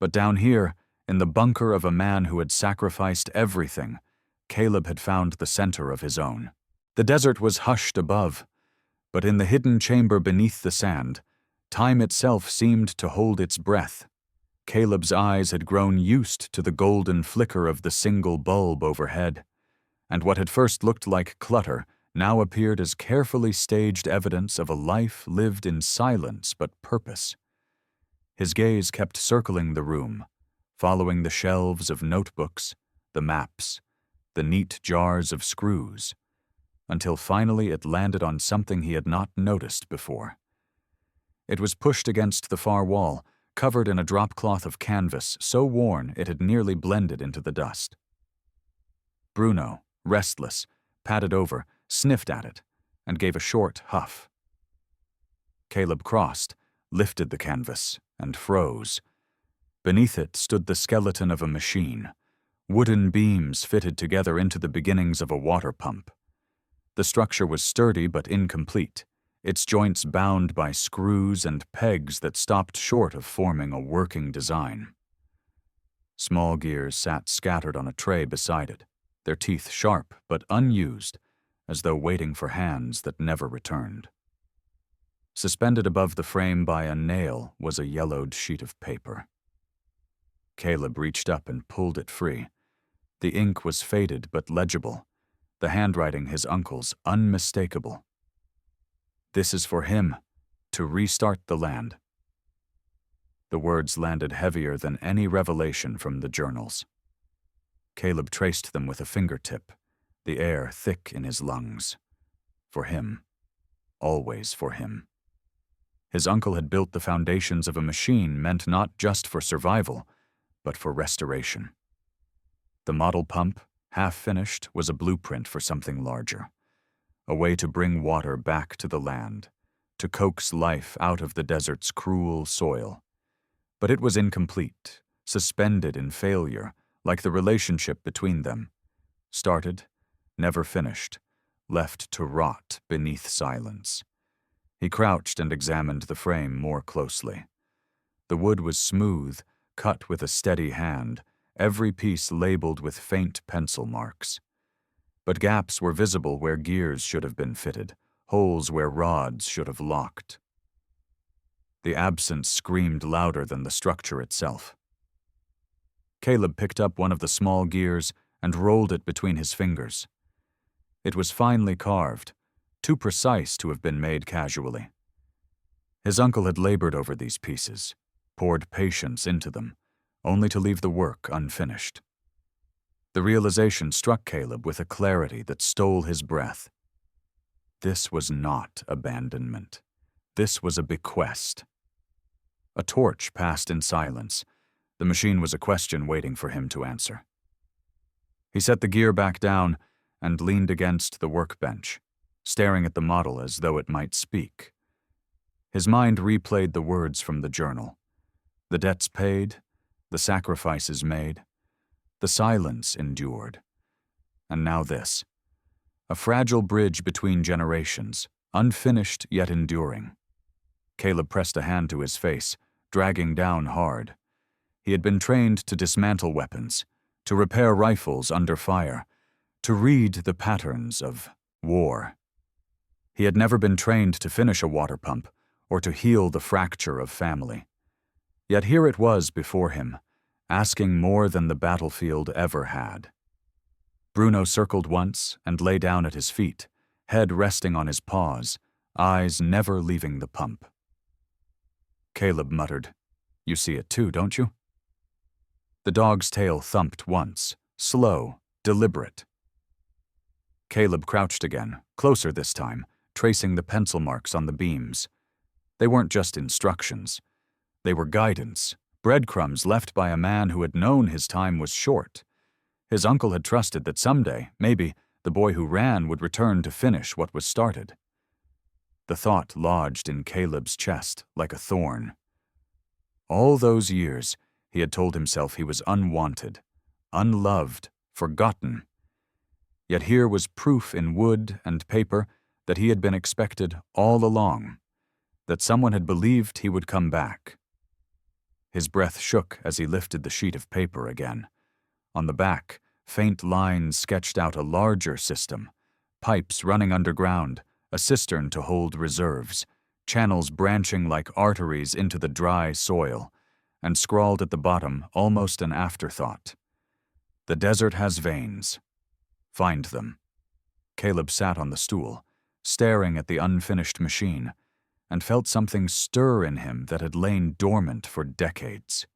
But down here, in the bunker of a man who had sacrificed everything, Caleb had found the center of his own. The desert was hushed above, but in the hidden chamber beneath the sand, time itself seemed to hold its breath. Caleb's eyes had grown used to the golden flicker of the single bulb overhead, and what had first looked like clutter now appeared as carefully staged evidence of a life lived in silence but purpose. His gaze kept circling the room, following the shelves of notebooks, the maps, the neat jars of screws, until finally it landed on something he had not noticed before. It was pushed against the far wall, covered in a dropcloth of canvas so worn it had nearly blended into the dust. Bruno, restless, padded over, sniffed at it, and gave a short huff. Caleb crossed, lifted the canvas, and froze. Beneath it stood the skeleton of a machine, wooden beams fitted together into the beginnings of a water pump. The structure was sturdy but incomplete, its joints bound by screws and pegs that stopped short of forming a working design. Small gears sat scattered on a tray beside it, their teeth sharp but unused, as though waiting for hands that never returned. Suspended above the frame by a nail was a yellowed sheet of paper. Caleb reached up and pulled it free. The ink was faded but legible, the handwriting his uncle's unmistakable. "This is for him, to restart the land." The words landed heavier than any revelation from the journals. Caleb traced them with a fingertip, the air thick in his lungs. For him. Always for him. His uncle had built the foundations of a machine meant not just for survival, but for restoration. The model pump, half-finished, was a blueprint for something larger, a way to bring water back to the land, to coax life out of the desert's cruel soil. But it was incomplete, suspended in failure, like the relationship between them. Started, never finished, left to rot beneath silence. He crouched and examined the frame more closely. The wood was smooth, cut with a steady hand, every piece labeled with faint pencil marks. But gaps were visible where gears should have been fitted, holes where rods should have locked. The absence screamed louder than the structure itself. Caleb picked up one of the small gears and rolled it between his fingers. It was finely carved, too precise to have been made casually. His uncle had labored over these pieces, poured patience into them, only to leave the work unfinished. The realization struck Caleb with a clarity that stole his breath. This was not abandonment. This was a bequest. A torch passed in silence. The machine was a question waiting for him to answer. He set the gear back down and leaned against the workbench, staring at the model as though it might speak. His mind replayed the words from the journal. The debts paid, the sacrifices made, the silence endured. And now this. A fragile bridge between generations, unfinished yet enduring. Caleb pressed a hand to his face, dragging down hard. He had been trained to dismantle weapons, to repair rifles under fire, to read the patterns of war. He had never been trained to finish a water pump or to heal the fracture of family. Yet here it was before him, asking more than the battlefield ever had. Bruno circled once and lay down at his feet, head resting on his paws, eyes never leaving the pump. Caleb muttered, "You see it too, don't you?" The dog's tail thumped once, slow, deliberate. Caleb crouched again, closer this time, tracing the pencil marks on the beams. They weren't just instructions. They were guidance, breadcrumbs left by a man who had known his time was short. His uncle had trusted that someday, maybe, the boy who ran would return to finish what was started. The thought lodged in Caleb's chest like a thorn. All those years, he had told himself he was unwanted, unloved, forgotten. Yet here was proof in wood and paper that he had been expected all along, that someone had believed he would come back. His breath shook as he lifted the sheet of paper again. On the back, faint lines sketched out a larger system, Pipes running underground, a cistern to hold reserves, channels branching like arteries into the dry soil, and scrawled at the bottom almost an afterthought. "The desert has veins. Find them." Caleb sat on the stool, staring at the unfinished machine, and felt something stir in him that had lain dormant for decades.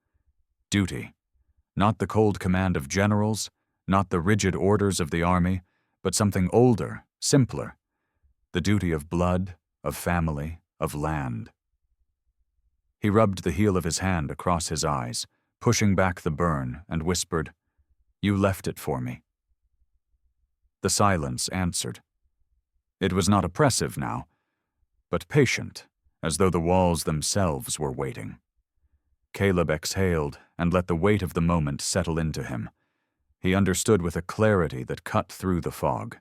Duty. Not the cold command of generals, not the rigid orders of the army, but something older, simpler. The duty of blood, of family, of land. He rubbed the heel of his hand across his eyes, pushing back the burn, and whispered, "You left it for me." The silence answered. It was not oppressive now, but patient, as though the walls themselves were waiting. Caleb exhaled and let the weight of the moment settle into him. He understood with a clarity that cut through the fog.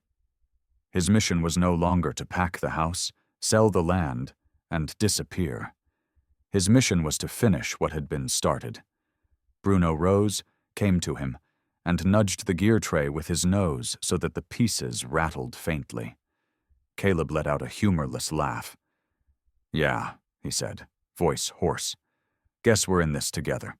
His mission was no longer to pack the house, sell the land, and disappear. His mission was to finish what had been started. Bruno rose, came to him, and nudged the gear tray with his nose so that the pieces rattled faintly. Caleb let out a humorless laugh. "Yeah," he said, voice hoarse. "Guess we're in this together."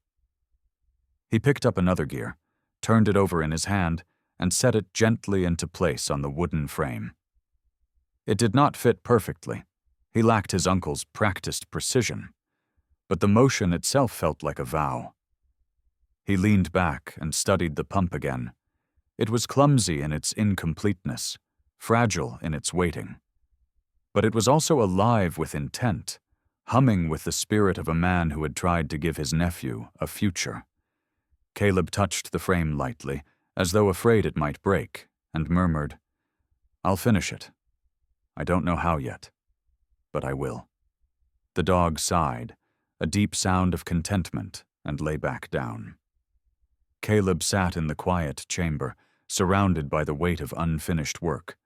He picked up another gear, turned it over in his hand, and set it gently into place on the wooden frame. It did not fit perfectly. He lacked his uncle's practiced precision, but the motion itself felt like a vow. He leaned back and studied the pump again. It was clumsy in its incompleteness, fragile in its waiting. But it was also alive with intent, humming with the spirit of a man who had tried to give his nephew a future. Caleb touched the frame lightly, as though afraid it might break, and murmured, "I'll finish it. I don't know how yet, but I will." The dog sighed, a deep sound of contentment, and lay back down. Caleb sat in the quiet chamber, surrounded by the weight of unfinished work,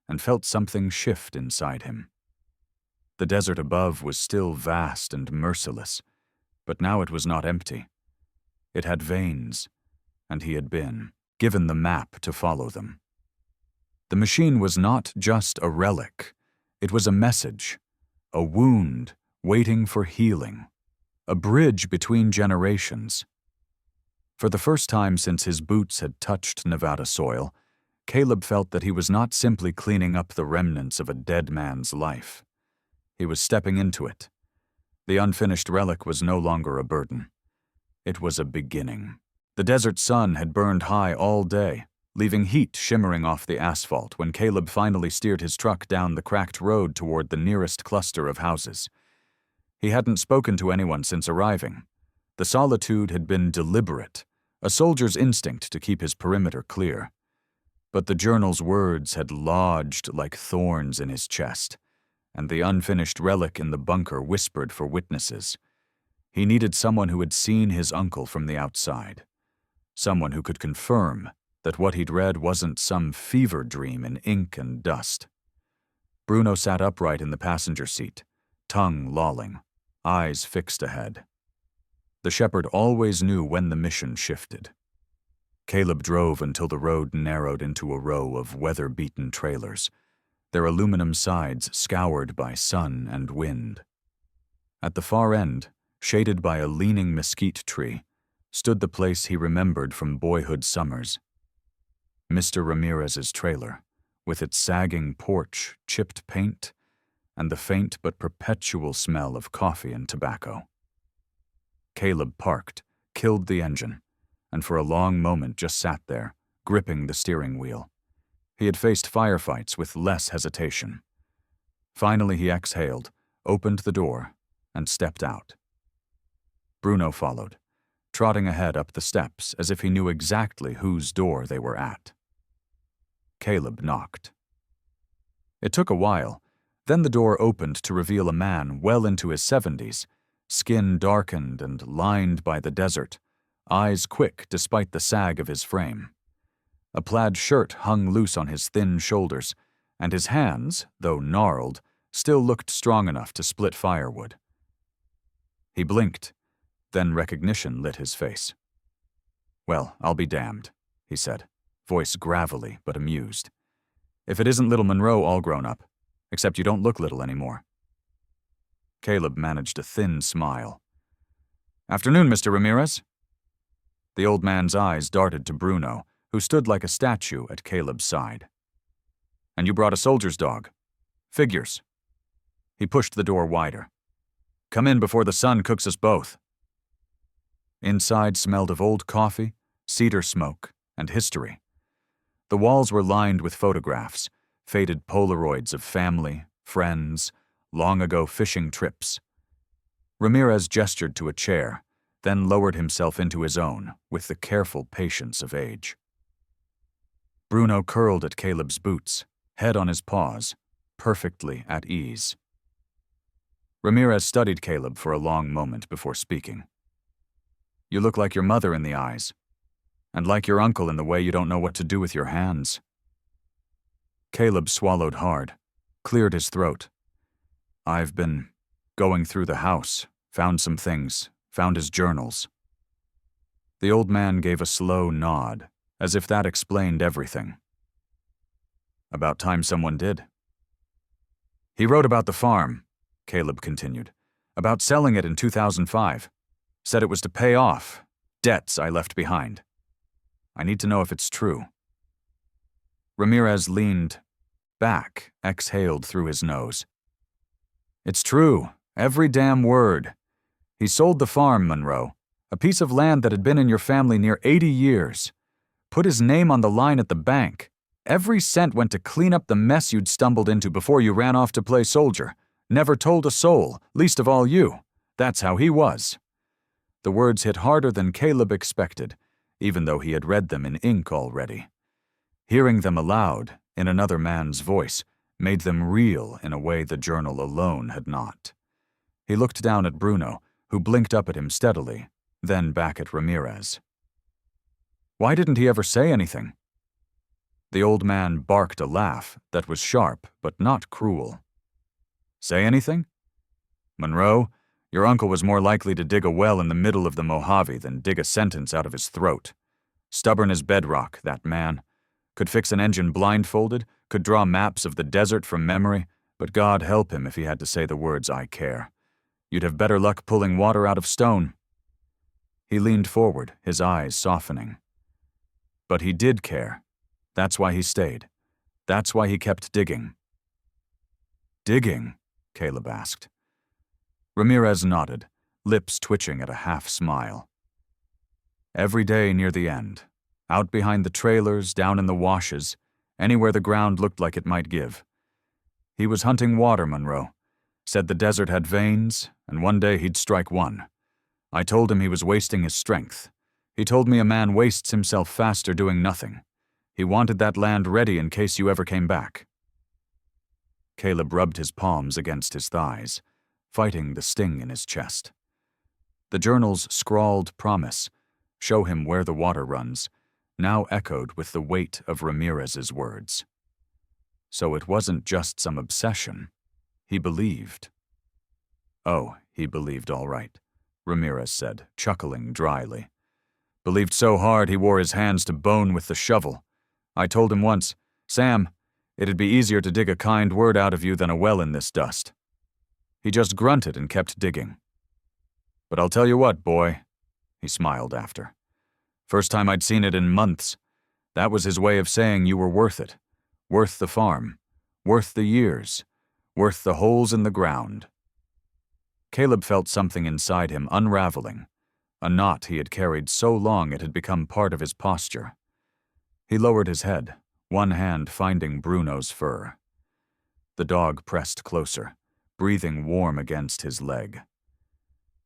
and felt something shift inside him. The desert above was still vast and merciless, but now it was not empty. It had veins, and he had been given the map to follow them. The machine was not just a relic, it was a message, a wound waiting for healing, a bridge between generations. For the first time since his boots had touched Nevada soil, Caleb felt that he was not simply cleaning up the remnants of a dead man's life. He was stepping into it. The unfinished relic was no longer a burden. It was a beginning. The desert sun had burned high all day, leaving heat shimmering off the asphalt when Caleb finally steered his truck down the cracked road toward the nearest cluster of houses. He hadn't spoken to anyone since arriving. The solitude had been deliberate, a soldier's instinct to keep his perimeter clear. But the journal's words had lodged like thorns in his chest, and the unfinished relic in the bunker whispered for witnesses. He needed someone who had seen his uncle from the outside. Someone who could confirm that what he'd read wasn't some fever dream in ink and dust. Bruno sat upright in the passenger seat, tongue lolling, eyes fixed ahead. The shepherd always knew when the mission shifted. Caleb drove until the road narrowed into a row of weather-beaten trailers, their aluminum sides scoured by sun and wind. At the far end, shaded by a leaning mesquite tree, stood the place he remembered from boyhood summers. Mr. Ramirez's trailer, with its sagging porch, chipped paint, and the faint but perpetual smell of coffee and tobacco. Caleb parked, killed the engine, and for a long moment just sat there, gripping the steering wheel. He had faced firefights with less hesitation. Finally he exhaled, opened the door, and stepped out. Bruno followed, trotting ahead up the steps as if he knew exactly whose door they were at. Caleb knocked. It took a while, then the door opened to reveal a man well into his 70s, skin darkened and lined by the desert, eyes quick despite the sag of his frame. A plaid shirt hung loose on his thin shoulders, and his hands, though gnarled, still looked strong enough to split firewood. He blinked, then recognition lit his face. "Well, I'll be damned," he said, voice gravelly but amused. If it isn't little Monroe all grown up, except you don't look little anymore. Caleb managed a thin smile. Afternoon, Mr. Ramirez. The old man's eyes darted to Bruno, who stood like a statue at Caleb's side. And you brought a soldier's dog. Figures. He pushed the door wider. Come in before the sun cooks us both. Inside smelled of old coffee, cedar smoke, and history. The walls were lined with photographs, faded Polaroids of family, friends, long-ago fishing trips. Ramirez gestured to a chair, then lowered himself into his own with the careful patience of age. Bruno curled at Caleb's boots, head on his paws, perfectly at ease. Ramirez studied Caleb for a long moment before speaking. You look like your mother in the eyes, and like your uncle in the way you don't know what to do with your hands. Caleb swallowed hard, cleared his throat. I've been going through the house, found some things, found his journals. The old man gave a slow nod, as if that explained everything. About time someone did. He wrote about the farm, Caleb continued, about selling it in 2005. Said it was to pay off debts I left behind. I need to know if it's true. Ramirez leaned back, exhaled through his nose. It's true, every damn word. He sold the farm, Monroe, a piece of land that had been in your family near 80 years. Put his name on the line at the bank. Every cent went to clean up the mess you'd stumbled into before you ran off to play soldier. Never told a soul, least of all you. That's how he was. The words hit harder than Caleb expected, even though he had read them in ink already. Hearing them aloud, in another man's voice, made them real in a way the journal alone had not. He looked down at Bruno, who blinked up at him steadily, then back at Ramirez. Why didn't he ever say anything? The old man barked a laugh that was sharp but not cruel. Say anything? Monroe, your uncle was more likely to dig a well in the middle of the Mojave than dig a sentence out of his throat. Stubborn as bedrock, that man. Could fix an engine blindfolded, could draw maps of the desert from memory, but God help him if he had to say the words, I care. You'd have better luck pulling water out of stone. He leaned forward, his eyes softening. But he did care. That's why he stayed. That's why he kept digging. Digging? Caleb asked. Ramirez nodded, lips twitching at a half-smile. Every day near the end, out behind the trailers, down in the washes, anywhere the ground looked like it might give. He was hunting water, Monroe. Said the desert had veins, and one day he'd strike one. I told him he was wasting his strength. He told me a man wastes himself faster doing nothing. He wanted that land ready in case you ever came back. Caleb rubbed his palms against his thighs, fighting the sting in his chest. The journal's scrawled promise, show him where the water runs, now echoed with the weight of Ramirez's words. So it wasn't just some obsession. He believed. Oh, he believed all right, Ramirez said, chuckling dryly. Believed so hard he wore his hands to bone with the shovel. I told him once, Sam, it'd be easier to dig a kind word out of you than a well in this dust. He just grunted and kept digging. But I'll tell you what, boy, he smiled after. First time I'd seen it in months. That was his way of saying you were worth it. Worth the farm. Worth the years. Worth the holes in the ground. Caleb felt something inside him unraveling, a knot he had carried so long it had become part of his posture. He lowered his head, one hand finding Bruno's fur. The dog pressed closer, breathing warm against his leg.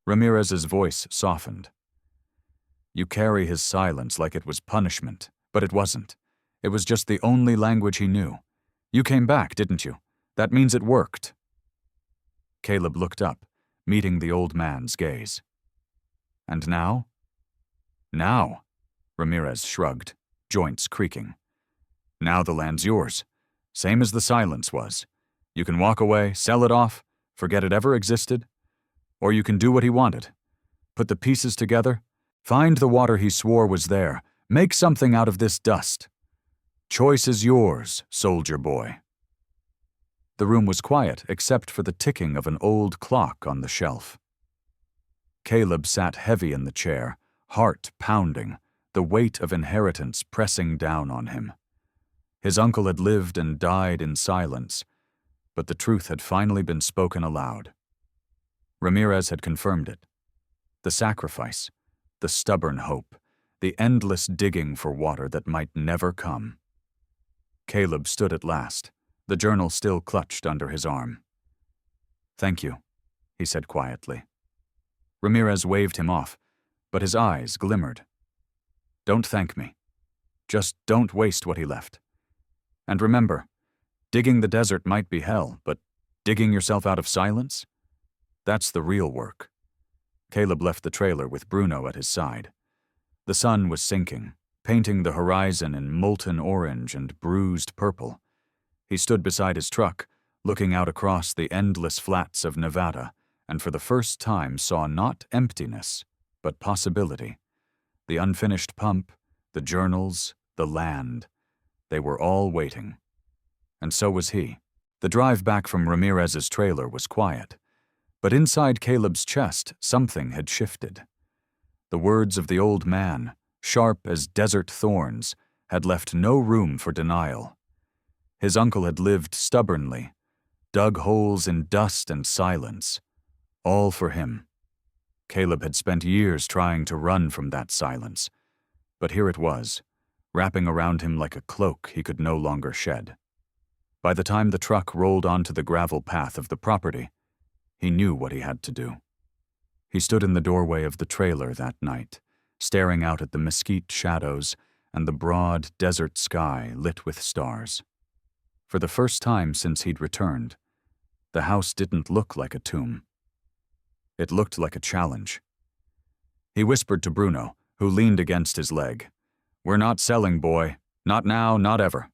Ramirez's voice softened. You carry his silence like it was punishment, but it wasn't. It was just the only language he knew. You came back, didn't you? That means it worked. Caleb looked up, meeting the old man's gaze. And now? Now, Ramirez shrugged, joints creaking. Now the land's yours, same as the silence was. You can walk away, sell it off, forget it ever existed, or you can do what he wanted. Put the pieces together, find the water he swore was there, make something out of this dust. Choice is yours, soldier boy." The room was quiet except for the ticking of an old clock on the shelf. Caleb sat heavy in the chair, heart pounding, the weight of inheritance pressing down on him. His uncle had lived and died in silence, but the truth had finally been spoken aloud. Ramirez had confirmed it. The sacrifice, the stubborn hope, the endless digging for water that might never come. Caleb stood at last, the journal still clutched under his arm. "Thank you," he said quietly. Ramirez waved him off, but his eyes glimmered. "Don't thank me. Just don't waste what he left. And remember, digging the desert might be hell, but digging yourself out of silence? That's the real work." Caleb left the trailer with Bruno at his side. The sun was sinking, painting the horizon in molten orange and bruised purple. He stood beside his truck, looking out across the endless flats of Nevada, and for the first time saw not emptiness, but possibility. The unfinished pump, the journals, the land. They were all waiting. And so was he. The drive back from Ramirez's trailer was quiet, but inside Caleb's chest something had shifted. The words of the old man, sharp as desert thorns, had left no room for denial. His uncle had lived stubbornly, dug holes in dust and silence, all for him. Caleb had spent years trying to run from that silence, but here it was, wrapping around him like a cloak he could no longer shed. By the time the truck rolled onto the gravel path of the property, he knew what he had to do. He stood in the doorway of the trailer that night, staring out at the mesquite shadows and the broad desert sky lit with stars. For the first time since he'd returned, the house didn't look like a tomb. It looked like a challenge. He whispered to Bruno, who leaned against his leg, "We're not selling, boy. Not now, not ever."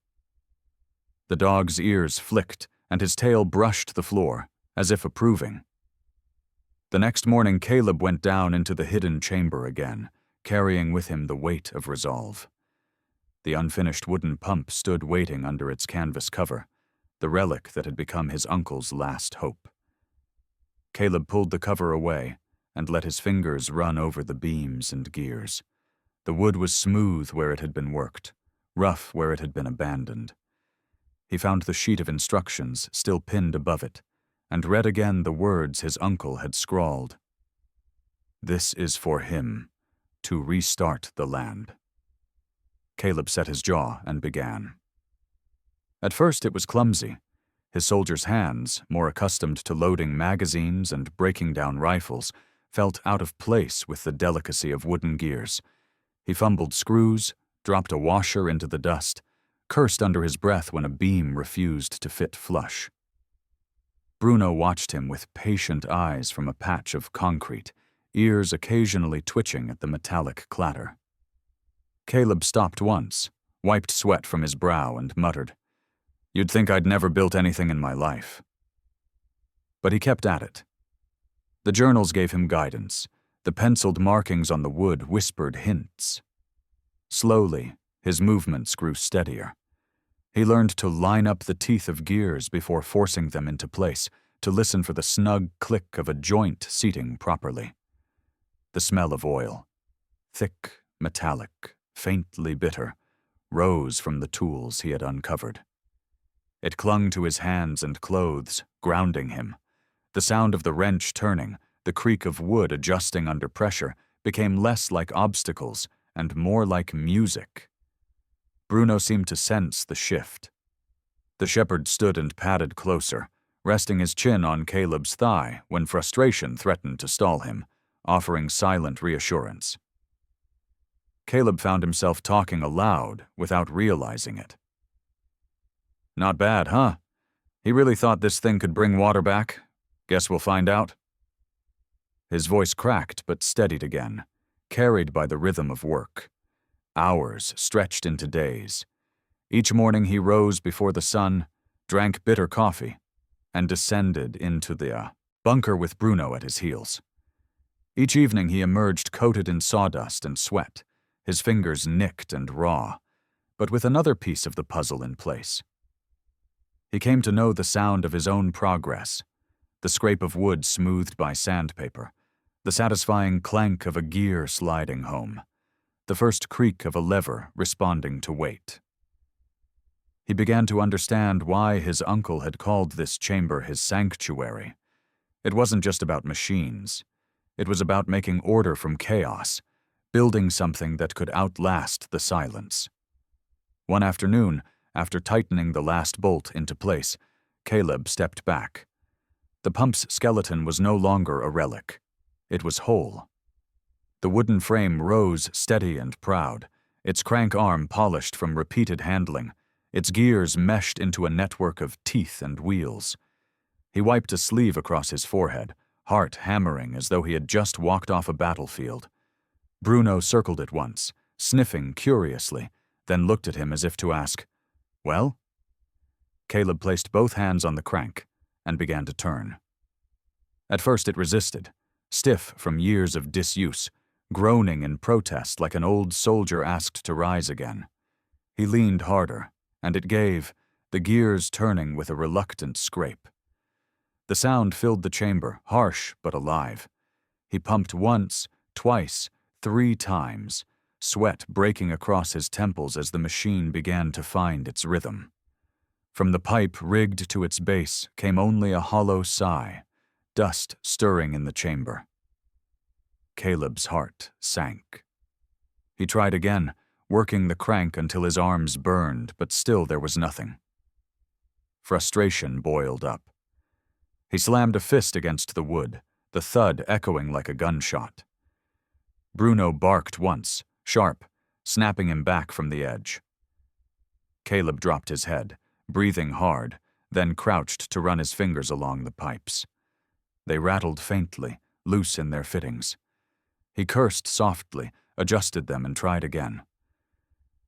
The dog's ears flicked, and his tail brushed the floor, as if approving. The next morning, Caleb went down into the hidden chamber again, carrying with him the weight of resolve. The unfinished wooden pump stood waiting under its canvas cover, the relic that had become his uncle's last hope. Caleb pulled the cover away and let his fingers run over the beams and gears. The wood was smooth where it had been worked, rough where it had been abandoned. He found the sheet of instructions still pinned above it, and read again the words his uncle had scrawled. "This is for him, to restart the land." Caleb set his jaw and began. At first it was clumsy. His soldier's hands, more accustomed to loading magazines and breaking down rifles, felt out of place with the delicacy of wooden gears. He fumbled screws, dropped a washer into the dust, cursed under his breath when a beam refused to fit flush. Bruno watched him with patient eyes from a patch of concrete, ears occasionally twitching at the metallic clatter. Caleb stopped once, wiped sweat from his brow, and muttered, "You'd think I'd never built anything in my life." But he kept at it. The journals gave him guidance. The penciled markings on the wood whispered hints. Slowly, his movements grew steadier. He learned to line up the teeth of gears before forcing them into place, to listen for the snug click of a joint seating properly. The smell of oil, thick, metallic, faintly bitter, rose from the tools he had uncovered. It clung to his hands and clothes, grounding him. The sound of the wrench turning, the creak of wood adjusting under pressure, became less like obstacles and more like music. Bruno seemed to sense the shift. The shepherd stood and padded closer, resting his chin on Caleb's thigh when frustration threatened to stall him, offering silent reassurance. Caleb found himself talking aloud without realizing it. "Not bad, huh? He really thought this thing could bring water back? Guess we'll find out." His voice cracked but steadied again, carried by the rhythm of work. Hours stretched into days. Each morning he rose before the sun, drank bitter coffee, and descended into the bunker with Bruno at his heels. Each evening he emerged coated in sawdust and sweat, his fingers nicked and raw, but with another piece of the puzzle in place. He came to know the sound of his own progress, the scrape of wood smoothed by sandpaper, the satisfying clank of a gear sliding home, the first creak of a lever responding to weight. He began to understand why his uncle had called this chamber his sanctuary. It wasn't just about machines. It was about making order from chaos, building something that could outlast the silence. One afternoon, after tightening the last bolt into place, Caleb stepped back. The pump's skeleton was no longer a relic. It was whole. The wooden frame rose steady and proud, its crank arm polished from repeated handling, its gears meshed into a network of teeth and wheels. He wiped a sleeve across his forehead, heart hammering as though he had just walked off a battlefield. Bruno circled it once, sniffing curiously, then looked at him as if to ask, "Well?" Caleb placed both hands on the crank and began to turn. At first it resisted, stiff from years of disuse, groaning in protest like an old soldier asked to rise again. He leaned harder, and it gave, the gears turning with a reluctant scrape. The sound filled the chamber, harsh but alive. He pumped once, twice, 3 times, sweat breaking across his temples as the machine began to find its rhythm. From the pipe rigged to its base came only a hollow sigh, dust stirring in the chamber. Caleb's heart sank. He tried again, working the crank until his arms burned, but still there was nothing. Frustration boiled up. He slammed a fist against the wood, the thud echoing like a gunshot. Bruno barked once, sharp, snapping him back from the edge. Caleb dropped his head, breathing hard, then crouched to run his fingers along the pipes. They rattled faintly, loose in their fittings. He cursed softly, adjusted them, and tried again.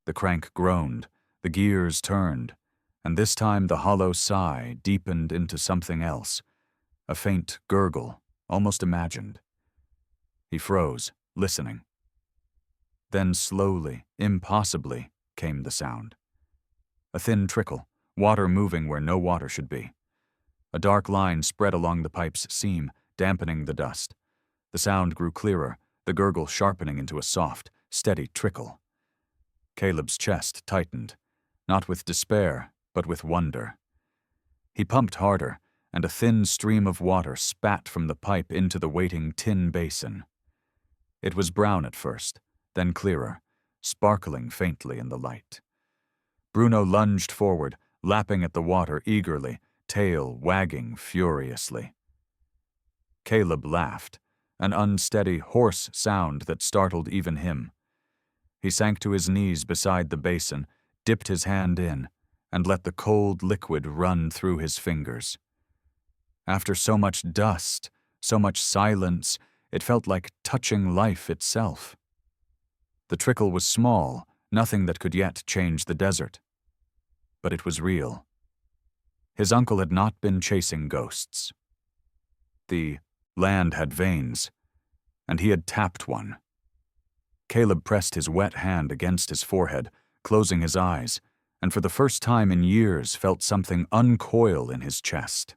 The crank groaned, the gears turned, and this time the hollow sigh deepened into something else, a faint gurgle, almost imagined. He froze, listening. Then slowly, impossibly, came the sound. A thin trickle, water moving where no water should be. A dark line spread along the pipe's seam, dampening the dust. The sound grew clearer, the gurgle sharpening into a soft, steady trickle. Caleb's chest tightened, not with despair, but with wonder. He pumped harder, and a thin stream of water spat from the pipe into the waiting tin basin. It was brown at first, then clearer, sparkling faintly in the light. Bruno lunged forward, lapping at the water eagerly, tail wagging furiously. Caleb laughed, an unsteady, hoarse sound that startled even him. He sank to his knees beside the basin, dipped his hand in, and let the cold liquid run through his fingers. After so much dust, so much silence, it felt like touching life itself. The trickle was small, nothing that could yet change the desert. But it was real. His uncle had not been chasing ghosts. The land had veins, and he had tapped one. Caleb pressed his wet hand against his forehead, closing his eyes, and for the first time in years felt something uncoil in his chest.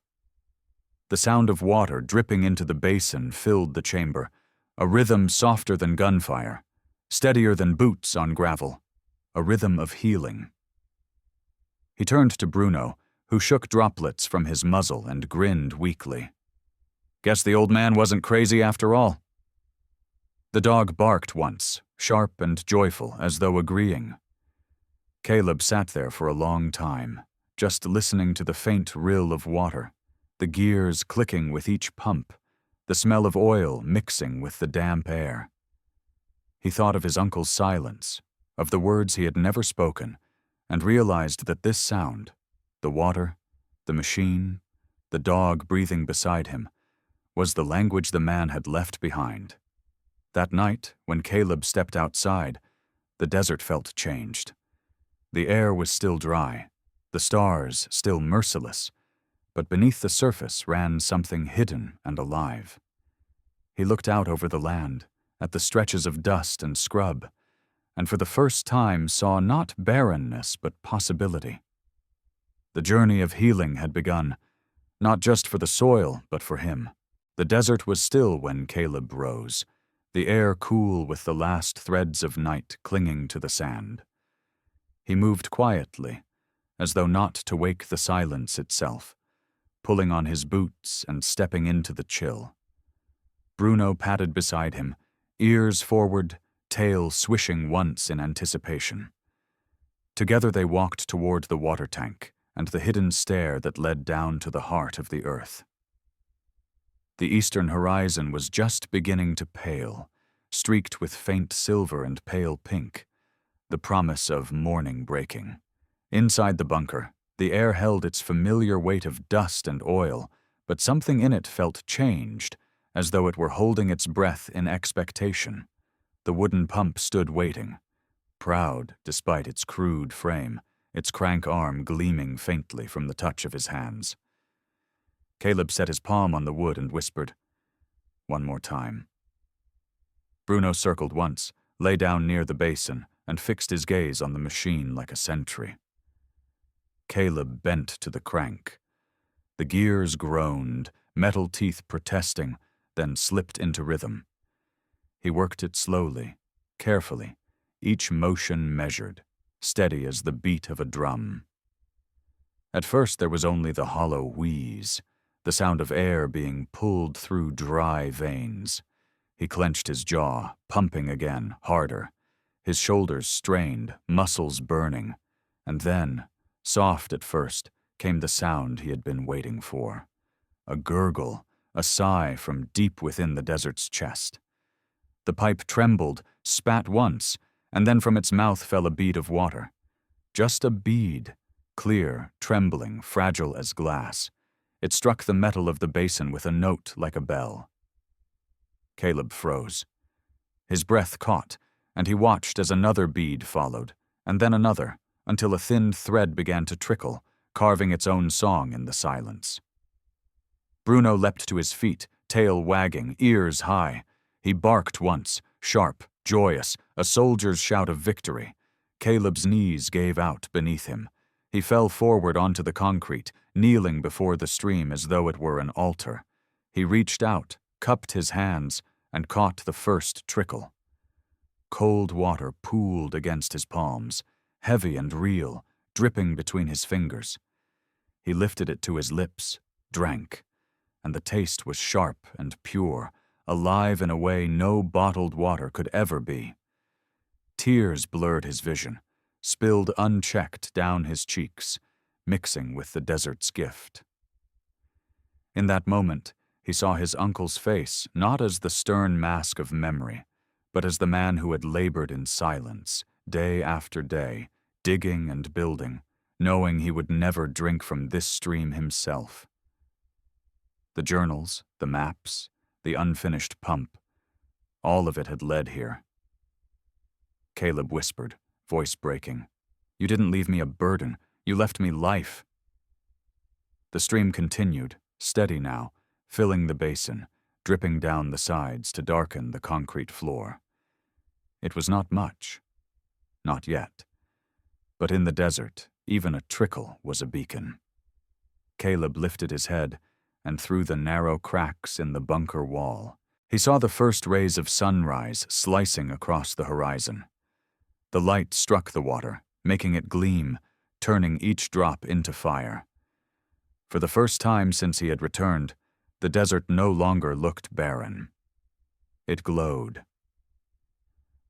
The sound of water dripping into the basin filled the chamber, a rhythm softer than gunfire, steadier than boots on gravel, a rhythm of healing. He turned to Bruno, who shook droplets from his muzzle and grinned weakly. "Guess the old man wasn't crazy after all." The dog barked once, sharp and joyful, as though agreeing. Caleb sat there for a long time, just listening to the faint rill of water, the gears clicking with each pump, the smell of oil mixing with the damp air. He thought of his uncle's silence, of the words he had never spoken, and realized that this sound, the water, the machine, the dog breathing beside him, was the language the man had left behind. That night, when Caleb stepped outside, the desert felt changed. The air was still dry, the stars still merciless, but beneath the surface ran something hidden and alive. He looked out over the land, at the stretches of dust and scrub, and for the first time saw not barrenness but possibility. The journey of healing had begun, not just for the soil, but for him. The desert was still when Caleb rose, the air cool with the last threads of night clinging to the sand. He moved quietly, as though not to wake the silence itself, pulling on his boots and stepping into the chill. Bruno padded beside him, ears forward, tail swishing once in anticipation. Together they walked toward the water tank and the hidden stair that led down to the heart of the earth. The eastern horizon was just beginning to pale, streaked with faint silver and pale pink, the promise of morning breaking. Inside the bunker, the air held its familiar weight of dust and oil, but something in it felt changed, as though it were holding its breath in expectation. The wooden pump stood waiting, proud despite its crude frame, its crank arm gleaming faintly from the touch of his hands. Caleb set his palm on the wood and whispered, "One more time." Bruno circled once, lay down near the basin, and fixed his gaze on the machine like a sentry. Caleb bent to the crank. The gears groaned, metal teeth protesting, then slipped into rhythm. He worked it slowly, carefully, each motion measured, steady as the beat of a drum. At first there was only the hollow wheeze, the sound of air being pulled through dry veins. He clenched his jaw, pumping again, harder, his shoulders strained, muscles burning, and then, soft at first, came the sound he had been waiting for. A gurgle, a sigh from deep within the desert's chest. The pipe trembled, spat once, and then from its mouth fell a bead of water. Just a bead, clear, trembling, fragile as glass. It struck the metal of the basin with a note like a bell. Caleb froze. His breath caught, and he watched as another bead followed, and then another, until a thin thread began to trickle, carving its own song in the silence. Bruno leapt to his feet, tail wagging, ears high. He barked once, sharp, joyous, a soldier's shout of victory. Caleb's knees gave out beneath him. He fell forward onto the concrete, kneeling before the stream as though it were an altar. He reached out, cupped his hands, and caught the first trickle. Cold water pooled against his palms, heavy and real, dripping between his fingers. He lifted it to his lips, drank, and the taste was sharp and pure, alive in a way no bottled water could ever be. Tears blurred his vision, spilled unchecked down his cheeks, mixing with the desert's gift. In that moment, he saw his uncle's face not as the stern mask of memory, but as the man who had labored in silence, day after day, digging and building, knowing he would never drink from this stream himself. The journals, the maps, the unfinished pump, all of it had led here. Caleb whispered, voice breaking, "You didn't leave me a burden, you left me life." The stream continued, steady now, filling the basin, dripping down the sides to darken the concrete floor. It was not much. Not yet. But in the desert, even a trickle was a beacon. Caleb lifted his head, and through the narrow cracks in the bunker wall, he saw the first rays of sunrise slicing across the horizon. The light struck the water, making it gleam, turning each drop into fire. For the first time since he had returned, the desert no longer looked barren. It glowed.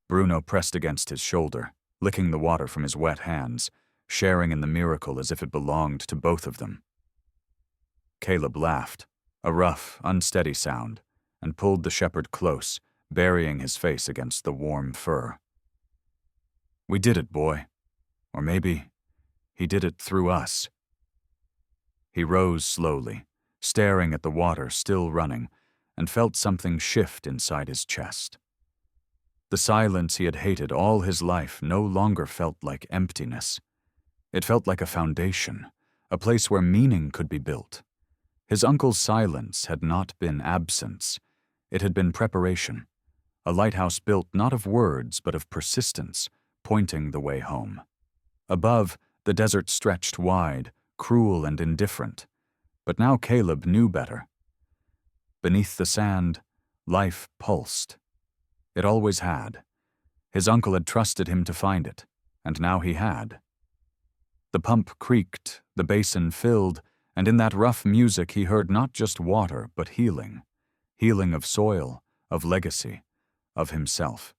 Bruno pressed against his shoulder, licking the water from his wet hands, sharing in the miracle as if it belonged to both of them. Caleb laughed, a rough, unsteady sound, and pulled the shepherd close, burying his face against the warm fur. "We did it, boy. Or maybe he did it through us." He rose slowly, staring at the water still running, and felt something shift inside his chest. The silence he had hated all his life no longer felt like emptiness. It felt like a foundation, a place where meaning could be built. His uncle's silence had not been absence. It had been preparation, a lighthouse built not of words but of persistence, pointing the way home. Above, the desert stretched wide, cruel and indifferent, but now Caleb knew better. Beneath the sand, life pulsed. It always had. His uncle had trusted him to find it, and now he had. The pump creaked, the basin filled, and in that rough music he heard not just water, but healing. Healing of soil, of legacy, of himself.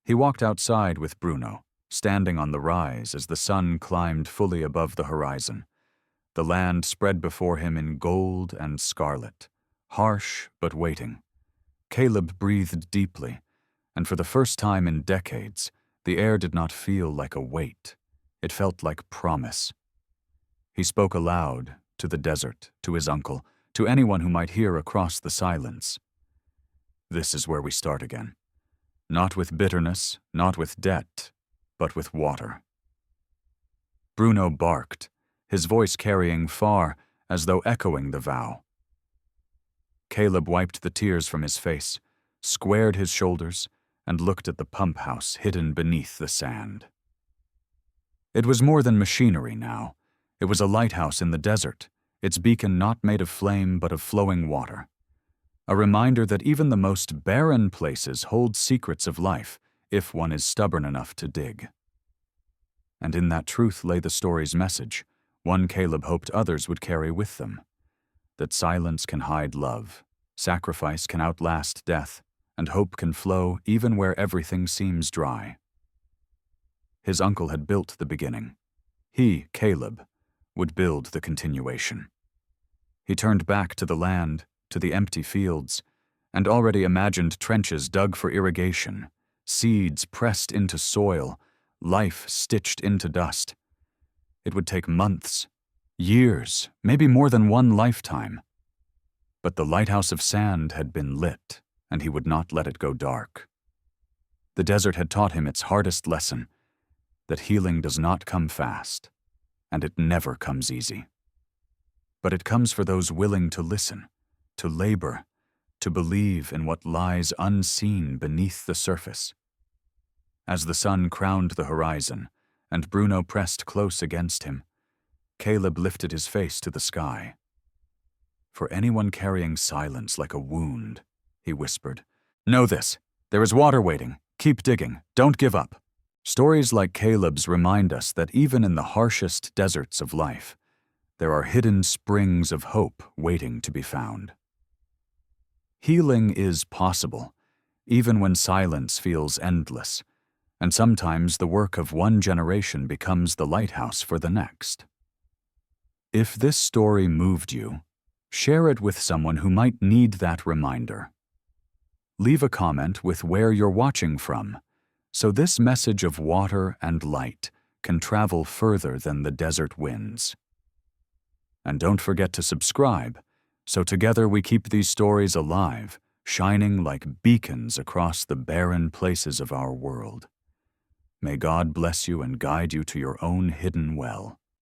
He walked outside with Bruno, standing on the rise as the sun climbed fully above the horizon. The land spread before him in gold and scarlet, harsh but waiting. Caleb breathed deeply, and for the first time in decades, the air did not feel like a weight. It felt like promise. He spoke aloud, to the desert, to his uncle, to anyone who might hear across the silence. This is where we start again. Not with bitterness, not with debt, but with water. Bruno barked, his voice carrying far, as though echoing the vow. Caleb wiped the tears from his face, squared his shoulders, and looked at the pump house hidden beneath the sand. It was more than machinery now. It was a lighthouse in the desert, its beacon not made of flame but of flowing water. A reminder that even the most barren places hold secrets of life if one is stubborn enough to dig. And in that truth lay the story's message, one Caleb hoped others would carry with them. That silence can hide love, sacrifice can outlast death, and hope can flow even where everything seems dry. His uncle had built the beginning. He, Caleb, would build the continuation. He turned back to the land, to the empty fields, and already imagined trenches dug for irrigation, seeds pressed into soil, life stitched into dust. It would take months, years, maybe more than one lifetime. But the lighthouse of sand had been lit, and he would not let it go dark. The desert had taught him its hardest lesson, that healing does not come fast, and it never comes easy. But it comes for those willing to listen, to labor, to believe in what lies unseen beneath the surface. As the sun crowned the horizon, and Bruno pressed close against him, Caleb lifted his face to the sky. For anyone carrying silence like a wound, he whispered, know this, there is water waiting, keep digging, don't give up. Stories like Caleb's remind us that even in the harshest deserts of life, there are hidden springs of hope waiting to be found. Healing is possible, even when silence feels endless, and sometimes the work of one generation becomes the lighthouse for the next. If this story moved you, share it with someone who might need that reminder. Leave a comment with where you're watching from, so this message of water and light can travel further than the desert winds. And don't forget to subscribe, so together we keep these stories alive, shining like beacons across the barren places of our world. May God bless you and guide you to your own hidden well.